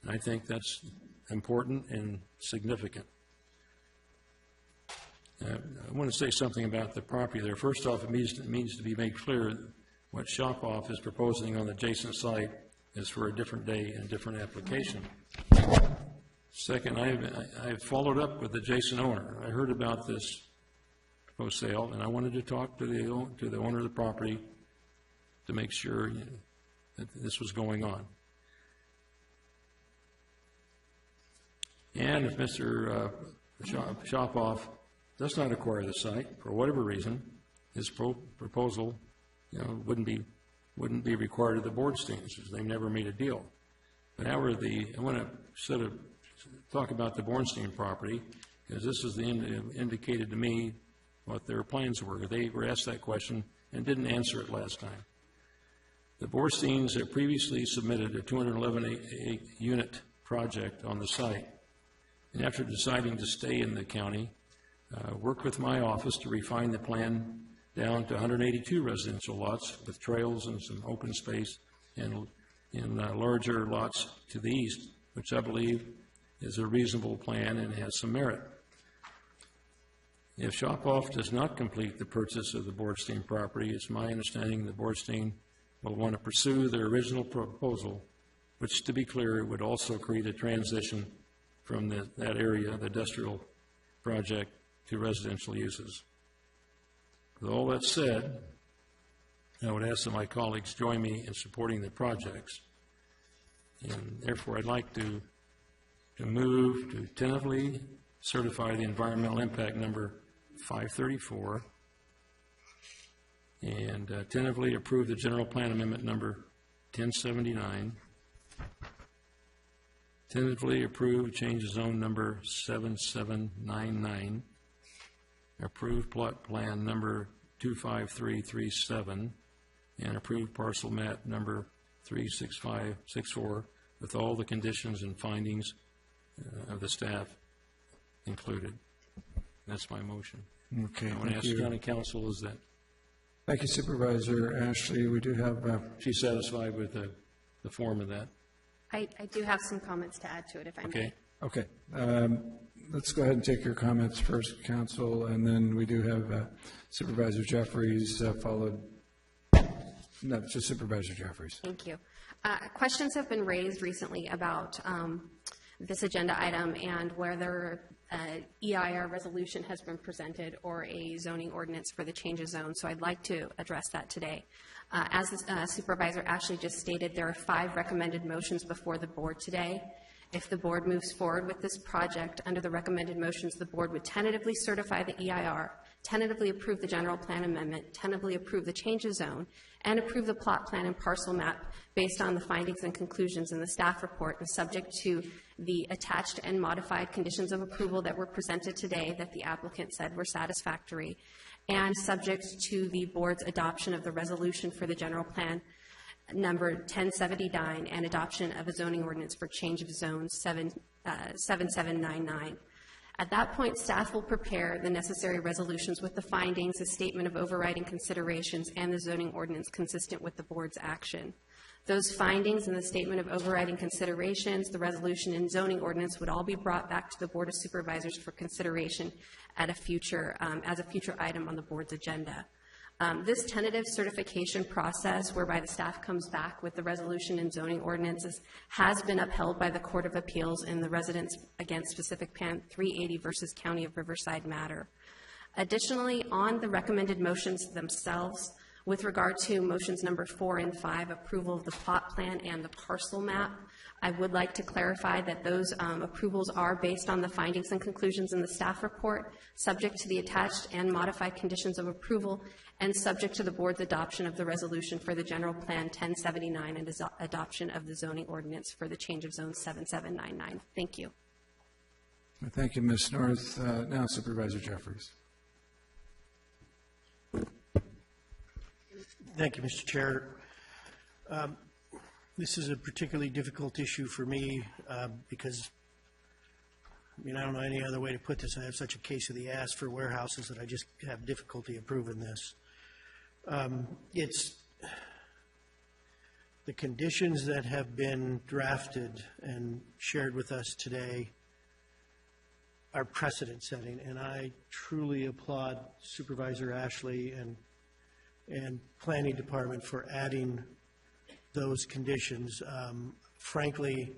Speaker 3: And I think that's important and significant. I want to say something about the property there. First off, it needs to be made clear what Shop-Off is proposing on the adjacent site is for a different day and a different application. Second, I've followed up with the adjacent owner. I heard about this proposed sale, and I wanted to talk to the owner of the property to make sure that this was going on. And if Mr. Shop-Off does not acquire the site for whatever reason, his proposal, wouldn't be required of the Boardsteins, because they've never made a deal. But however, I want to sort of talk about the Bornstein property, because this is indicated to me what their plans were. They were asked that question and didn't answer it last time. The Bornsteins have previously submitted a 211-unit project on the site, and after deciding to stay in the county, worked with my office to refine the plan down to 182 residential lots with trails and some open space and larger lots to the east, which I believe is a reasonable plan and has some merit. If Shop-Off does not complete the purchase of the Boardstein property, it's my understanding the Boardstein will want to pursue their original proposal, which, to be clear, would also create a transition from that area, the industrial project, to residential uses. With all that said, I would ask that my colleagues join me in supporting the projects, and therefore I'd like to move to tentatively certify the environmental impact number 534 and tentatively approve the general plan amendment number 1079, tentatively approve change of zone number 7799, approve plot plan number 25337, and approve parcel map number 36564 with all the conditions and findings of the staff included. That's my motion.
Speaker 1: Okay,
Speaker 3: I want to ask County Council, is that
Speaker 1: Thank you, Supervisor Ashley. We do have,
Speaker 3: she's satisfied with the form of that?
Speaker 7: I do have some comments to add to it, if I may.
Speaker 3: Okay.
Speaker 1: okay. Let's go ahead and take your comments first, Council, and then we do have Supervisor Jeffries followed. No, just Supervisor Jeffries.
Speaker 7: Thank you. Questions have been raised recently about this agenda item and whether EIR resolution has been presented or a zoning ordinance for the change of zone. So I'd like to address that today. As Supervisor Ashley just stated, there are 5 recommended motions before the board today. If the board moves forward with this project under the recommended motions, the board would tentatively certify the EIR tentatively approve the general plan amendment, tentatively approve the change of zone, and approve the plot plan and parcel map based on the findings and conclusions in the staff report and subject to the attached and modified conditions of approval that were presented today that the applicant said were satisfactory, and subject to the board's adoption of the resolution for the general plan number 1079 and adoption of a zoning ordinance for change of zone 7799. At that point, staff will prepare the necessary resolutions with the findings, a statement of overriding considerations, and the zoning ordinance consistent with the board's action. Those findings and the statement of overriding considerations, the resolution and zoning ordinance would all be brought back to the Board of Supervisors for consideration at a future, as a future item on the board's agenda. This tentative certification process, whereby the staff comes back with the resolution and zoning ordinances, has been upheld by the Court of Appeals in the Residents Against Specific Plan 380 versus County of Riverside matter. Additionally, on the recommended motions themselves, with regard to motions number 4 and 5, approval of the plot plan and the parcel map, I would like to clarify that those approvals are based on the findings and conclusions in the staff report, subject to the attached and modified conditions of approval, and subject to the board's adoption of the resolution for the general plan 1079 and adoption of the zoning ordinance for the change of zone 7799. Thank you.
Speaker 1: Thank you, Ms. North. Now Supervisor Jeffries.
Speaker 8: Thank you, Mr. Chair. This is a particularly difficult issue for me because, I mean, I don't know any other way to put this. I have such a case of the ass for warehouses that I just have difficulty approving this. It's the conditions that have been drafted and shared with us today are precedent setting, and I truly applaud Supervisor Ashley and Planning Department for adding those conditions. Frankly,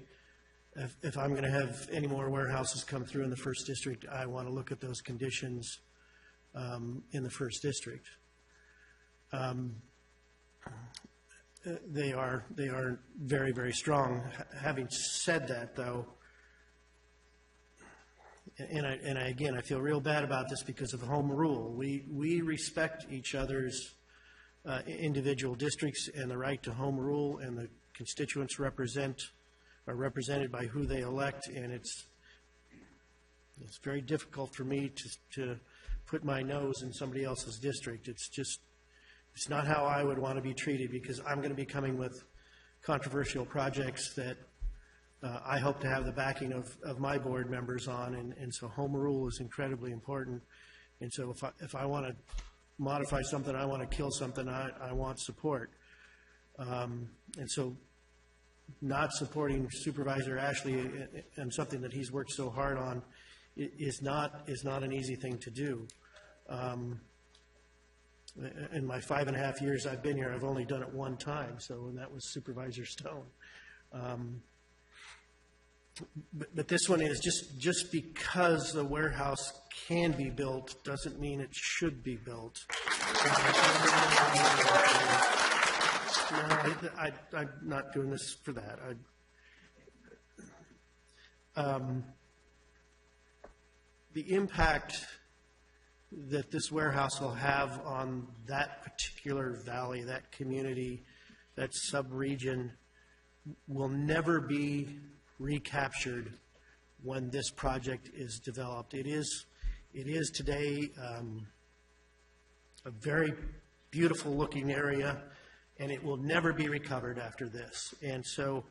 Speaker 8: if I'm going to have any more warehouses come through in the first district, I want to look at those conditions in the first district. They are very, very strong. Having said that, though, again, I feel real bad about this because of the home rule. We respect each other's individual districts and the right to home rule, and the constituents are represented by who they elect, and it's very difficult for me to put my nose in somebody else's district. It's not how I would want to be treated, because I'm going to be coming with controversial projects that I hope to have the backing of my board members on, and so home rule is incredibly important. And so if I want to modify something, I want to kill something, I want support. And so not supporting Supervisor Ashley and something that he's worked so hard on is not an easy thing to do. In my 5.5 years I've been here, I've only done it one time, and that was Supervisor Stone. But this one is just because the warehouse can be built doesn't mean it should be built. No, I'm not doing this for that. The impact that this warehouse will have on that particular valley, that community, that sub-region will never be recaptured when this project is developed. It is today a very beautiful looking area, and it will never be recovered after this. And so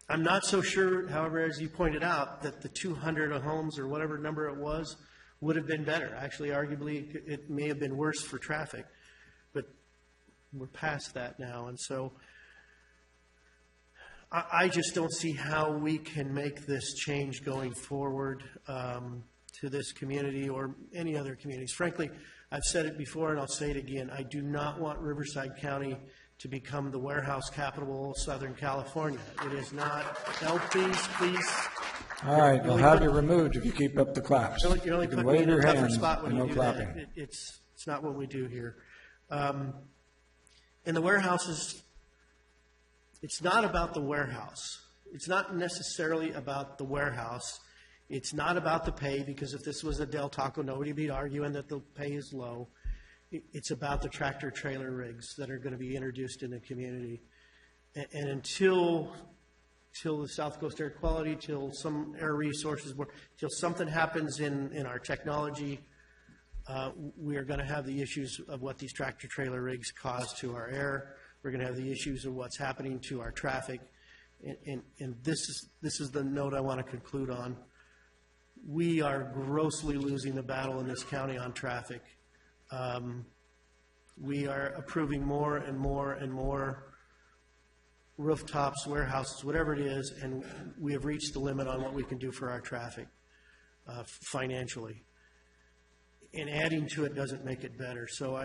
Speaker 8: I'm not so sure, however, as you pointed out, that the 200 homes or whatever number it was would have been better. Actually, arguably, it may have been worse for traffic, but we're past that now. And so I just don't see how we can make this change going forward to this community or any other communities. Frankly, I've said it before and I'll say it again. I do not want Riverside County to become the warehouse capital of Southern California. It is not. No, please.
Speaker 1: All right, we'll have you removed if you keep up the claps.
Speaker 8: You only
Speaker 1: can
Speaker 8: put me
Speaker 1: wave
Speaker 8: in a
Speaker 1: your
Speaker 8: tougher
Speaker 1: hand,
Speaker 8: spot when
Speaker 1: but
Speaker 8: you
Speaker 1: no
Speaker 8: do
Speaker 1: clapping.
Speaker 8: that. It's not what we do here. In the warehouses, it's not about the warehouse. It's not necessarily about the warehouse. It's not about the pay, because if this was a Del Taco, nobody would be arguing that the pay is low. It's about the tractor-trailer rigs that are going to be introduced in the community. And until the South Coast Air Quality, till some Air Resources Board, till something happens in our technology, we are going to have the issues of what these tractor-trailer rigs cause to our air. We're going to have the issues of what's happening to our traffic. And this is the note I want to conclude on. We are grossly losing the battle in this county on traffic. We are approving more and more and more rooftops, warehouses, whatever it is, and we have reached the limit on what we can do for our traffic financially. And adding to it doesn't make it better. So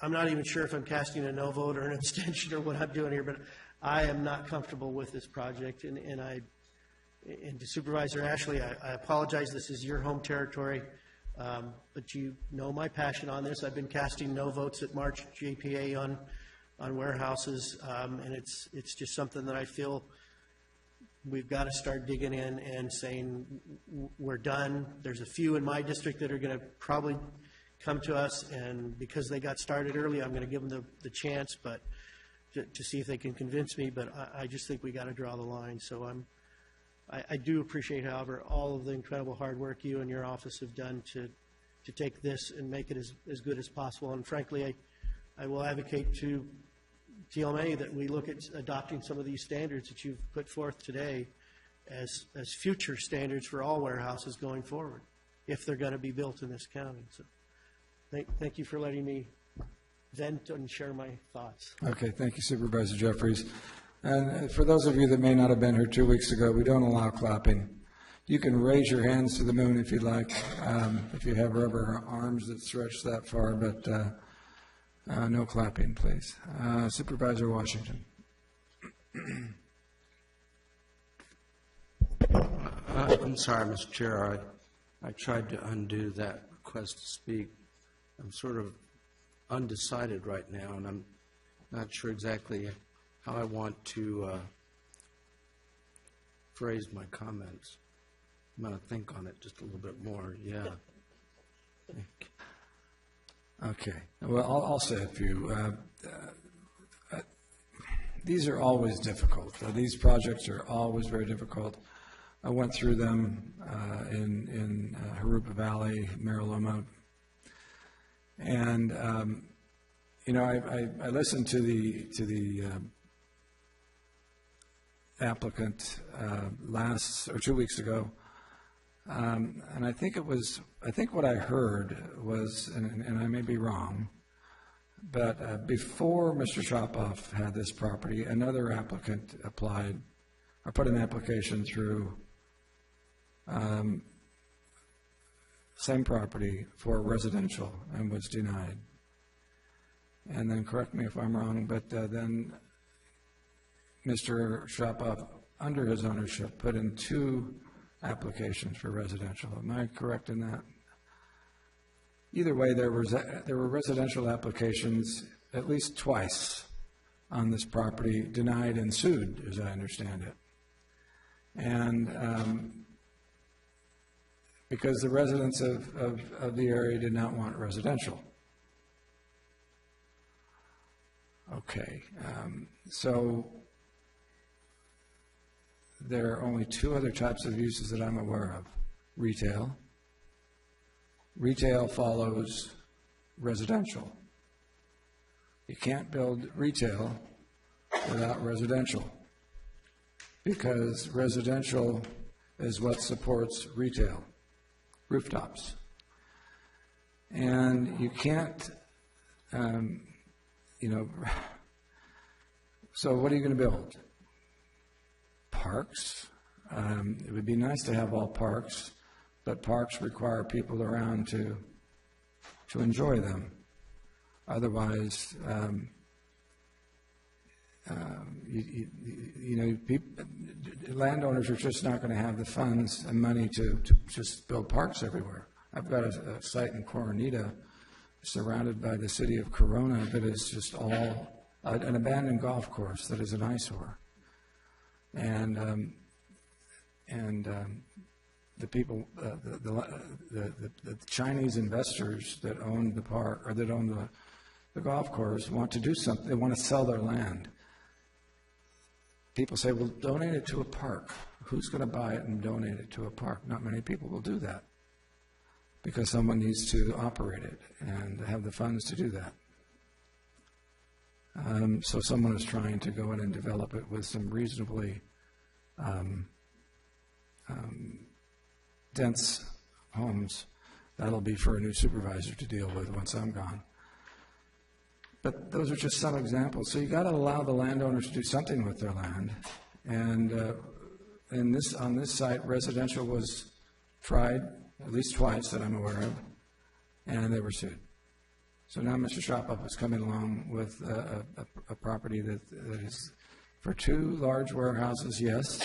Speaker 8: I'm not even sure if I'm casting a no vote or an abstention or what I'm doing here, but I am not comfortable with this project. And to Supervisor Ashley, I apologize. This is your home territory, but you know my passion on this. I've been casting no votes at March JPA on warehouses, and it's just something that I feel we've got to start digging in and saying we're done. There's a few in my district that are going to probably come to us, and because they got started early, I'm going to give them the chance, but to see if they can convince me. But I just think we got to draw the line. So I do appreciate, however, all of the incredible hard work you and your office have done to take this and make it as good as possible. And frankly, I will advocate to TLMA that we look at adopting some of these standards that you've put forth today as future standards for all warehouses going forward, if they're going to be built in this county. So thank you for letting me vent and share my thoughts.
Speaker 1: Okay, thank you, Supervisor Jeffries. And for those of you that may not have been here 2 weeks ago, we don't allow clapping. You can raise your hands to the moon if you'd like, if you have rubber arms that stretch that far, but no clapping, please. Supervisor Washington.
Speaker 9: I'm sorry, Mr. Chair. I tried to undo that request to speak. I'm sort of undecided right now, and I'm not sure exactly how I want to phrase my comments. I'm going to think on it just a little bit more. Yeah.
Speaker 1: Okay. Well, I'll say a few. These are always difficult. These projects are always very difficult. I went through them in Harupa Valley, Mariloma, and you know, I listened to the applicant 2 weeks ago, and I think what I heard was, and I may be wrong, but before Mr. Chopoff had this property, another applicant applied or put an application through same property for residential and was denied. And then, correct me if I'm wrong, but then Mr. Chopoff, under his ownership, put in 2 applications for residential. Am I correct in that? Either way, there were residential applications at least twice on this property, denied and sued, as I understand it. And because the residents of the area did not want residential. Okay, so there are only 2 other types of uses that I'm aware of. Retail. Retail follows residential. You can't build retail without residential, because residential is what supports retail, rooftops. And you can't, so what are you going to build? Parks. It would be nice to have all parks, but parks require people around to enjoy them. Otherwise, landowners are just not going to have the funds and money to just build parks everywhere. I've got a site in Coronita surrounded by the city of Corona that is just all an abandoned golf course that is an eyesore. And the people, the Chinese investors that own the park, or that own the golf course, want to do something. They want to sell their land. People say, well, donate it to a park. Who's going to buy it and donate it to a park? Not many people will do that, because someone needs to operate it and have the funds to do that. So someone is trying to go in and develop it with some reasonably dense homes. That'll be for a new supervisor to deal with once I'm gone. But those are just some examples. So you got to allow the landowners to do something with their land. And on this site, residential was tried at least twice that I'm aware of, and they were sued. So now Mr. Shopop is coming along with a property that is for 2 large warehouses, yes,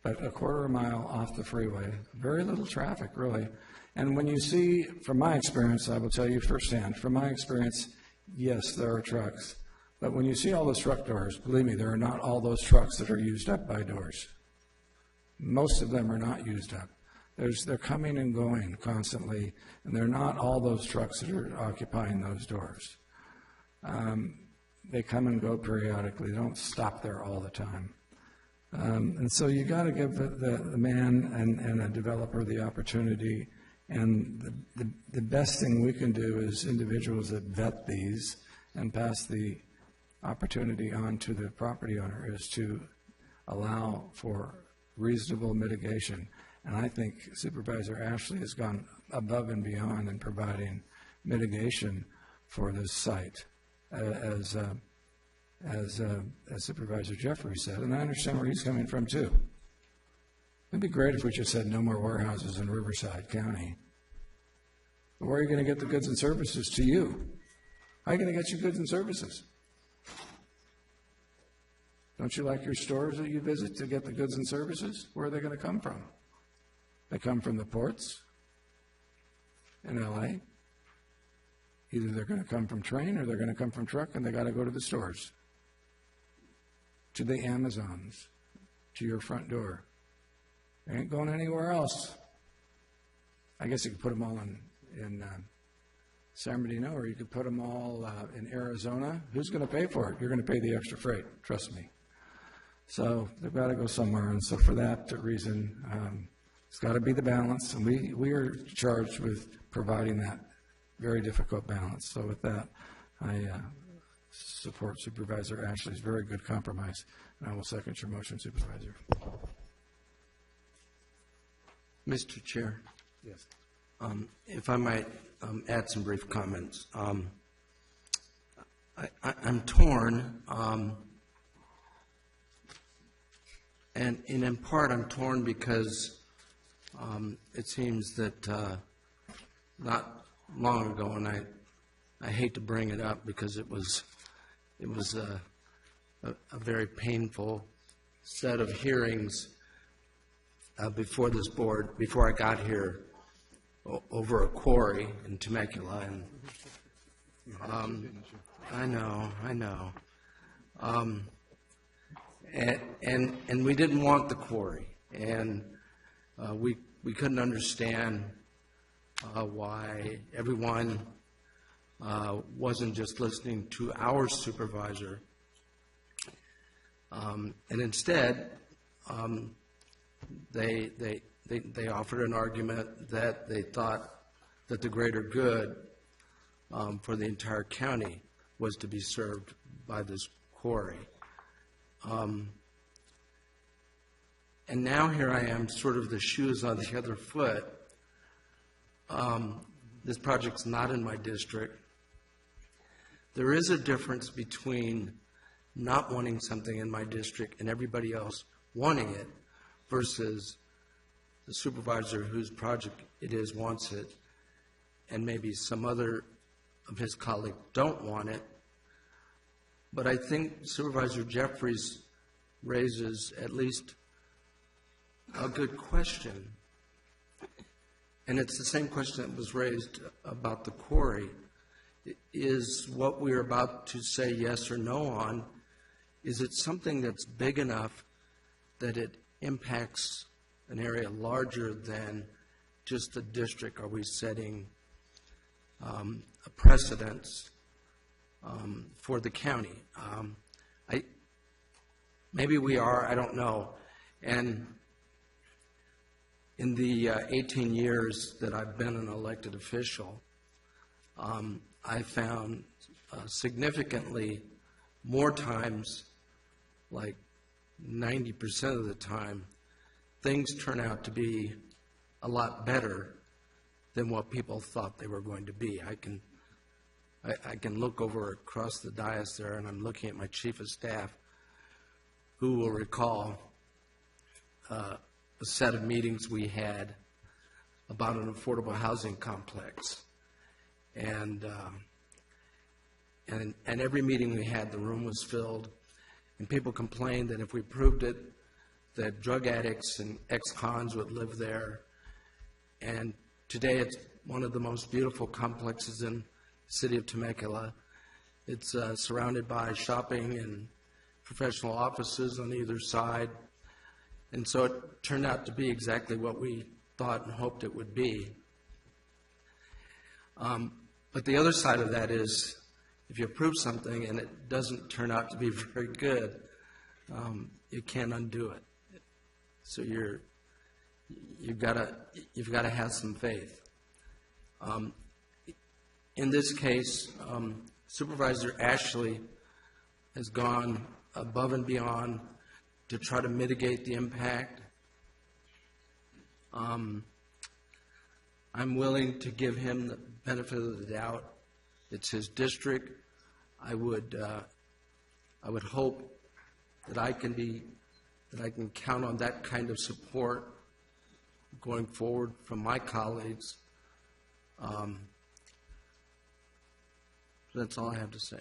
Speaker 1: but a quarter of a mile off the freeway. Very little traffic, really. And when you see, from my experience, I will tell you firsthand, from my experience, yes, there are trucks. But when you see all those truck doors, believe me, there are not all those trucks that are used up by doors. Most of them are not used up. They're coming and going constantly, and they're not all those trucks that are occupying those doors. They come and go periodically. They don't stop there all the time. And so you got to give the man and a developer the opportunity. And the best thing we can do as individuals that vet these and pass the opportunity on to the property owner is to allow for reasonable mitigation. And I think Supervisor Ashley has gone above and beyond in providing mitigation for this site, as Supervisor Jeffrey said. And I understand where he's coming from too. It'd be great if we just said no more warehouses in Riverside County. But where are you going to get the goods and services to you? How are you going to get your goods and services? Don't you like your stores that you visit to get the goods and services? Where are they going to come from? They come from the ports in LA. Either they're going to come from train or they're going to come from truck, and they got to go to the stores, to the Amazons, to your front door. They ain't going anywhere else. I guess you could put them all in San Bernardino, or you could put them all in Arizona. Who's going to pay for it? You're going to pay the extra freight, trust me. So they've got to go somewhere, and so for that reason, it's got to be the balance, and we are charged with providing that very difficult balance. So with that, I support Supervisor Ashley's very good compromise, and I will second your motion, Supervisor.
Speaker 9: Mr. Chair? Yes. If I might add some brief comments. I'm torn, and in part I'm torn because it seems that not long ago, and I hate to bring it up because it was a very painful set of hearings before this board, before I got here, over a quarry in Temecula. And I know. And we didn't want the quarry, and we couldn't understand why everyone wasn't just listening to our supervisor, and instead they offered an argument that they thought that the greater good for the entire county was to be served by this quarry. And now here I am, sort of the shoes on the other foot. This project's not in my district. There is a difference between not wanting something in my district and everybody else wanting it versus the supervisor whose project it is wants it, and maybe some other of his colleagues don't want it. But I think Supervisor Jeffries raises at least a good question. And it's the same question that was raised about the quarry. Is what we're about to say yes or no on, is it something that's big enough that it impacts an area larger than just the district? Are we setting a precedence for the county? Maybe we are, I don't know. And in the 18 years that I've been an elected official, I found significantly more times, like 90% of the time, things turn out to be a lot better than what people thought they were going to be. I can look over across the dais there, and I'm looking at my chief of staff, who will recall a set of meetings we had about an affordable housing complex. And every meeting we had, the room was filled, and people complained that if we proved it, that drug addicts and ex-cons would live there. And today it's one of the most beautiful complexes in the city of Temecula. It's surrounded by shopping and professional offices on either side. And so it turned out to be exactly what we thought and hoped it would be. But the other side of that is, if you approve something and it doesn't turn out to be very good, you can't undo it. So you've got to have some faith. In this case, Supervisor Ashley has gone above and beyond to try to mitigate the impact. I'm willing to give him the benefit of the doubt. It's his district. I would hope that I can count on that kind of support going forward from my colleagues. That's all I have to say.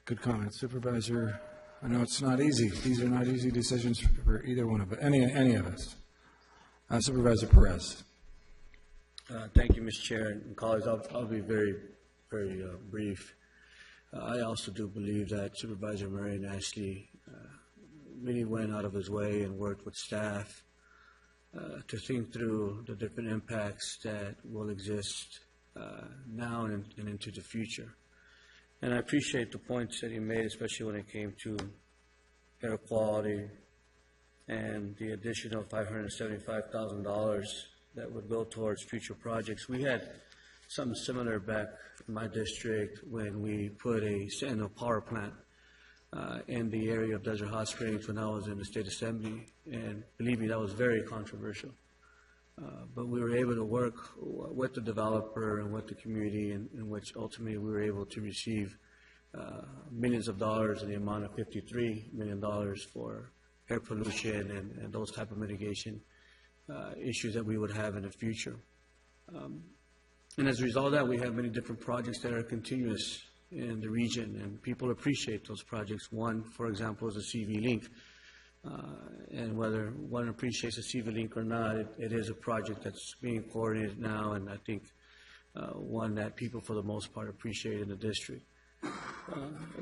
Speaker 1: Good comment, Supervisor. I know it's not easy. These are not easy decisions for either one of us, any of us. Supervisor Perez.
Speaker 10: Thank you, Mr. Chair, and colleagues. I'll be very brief. I also do believe that Supervisor Murray and Ashley really went out of his way and worked with staff to think through the different impacts that will exist now and into the future. And I appreciate the points that he made, especially when it came to air quality and the additional $575,000 that would go towards future projects. We had something similar back in my district when we put a Sentinel power plant in the area of Desert Hot Springs when I was in the State Assembly. And believe me, that was very controversial. But we were able to work with the developer and with the community, in which ultimately we were able to receive millions of dollars in the amount of $53 million for air pollution and those type of mitigation issues that we would have in the future. And as a result of that, we have many different projects that are continuous in the region, and people appreciate those projects. One, for example, is the CV Link. And whether one appreciates the CV Link or not, it is a project that's being coordinated now, and I think one that people, for the most part, appreciate in the district.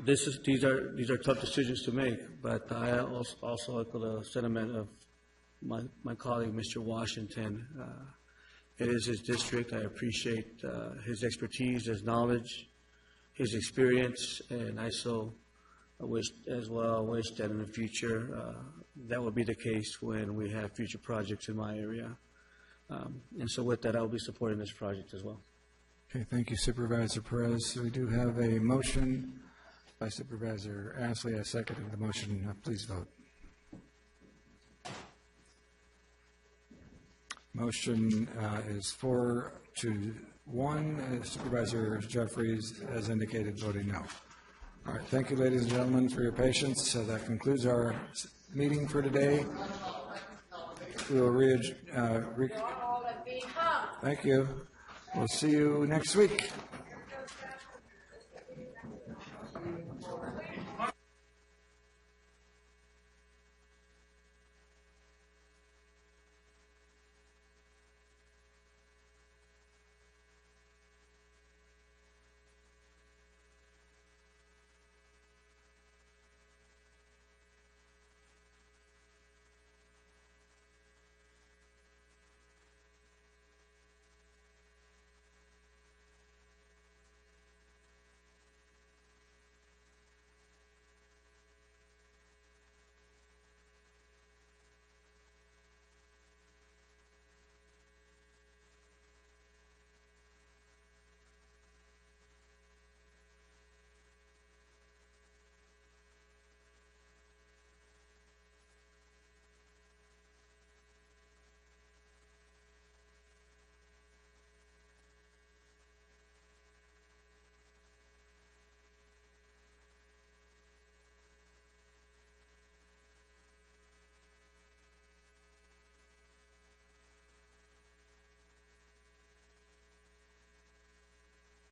Speaker 10: These are tough decisions to make, but I also echo the sentiment of my colleague, Mr. Washington. It is his district. I appreciate his expertise, his knowledge, his experience, and I wish that in the future that will be the case when we have future projects in my area. And so with that, I'll be supporting this project as well.
Speaker 1: Okay, thank you, Supervisor Perez. We do have a motion by Supervisor Ashley. I second the motion. Please vote. Motion is 4-1. Supervisor Jeffries has indicated voting no. All right, thank you, ladies and gentlemen, for your patience. That concludes our meeting for today. We will thank you. We'll see you next week.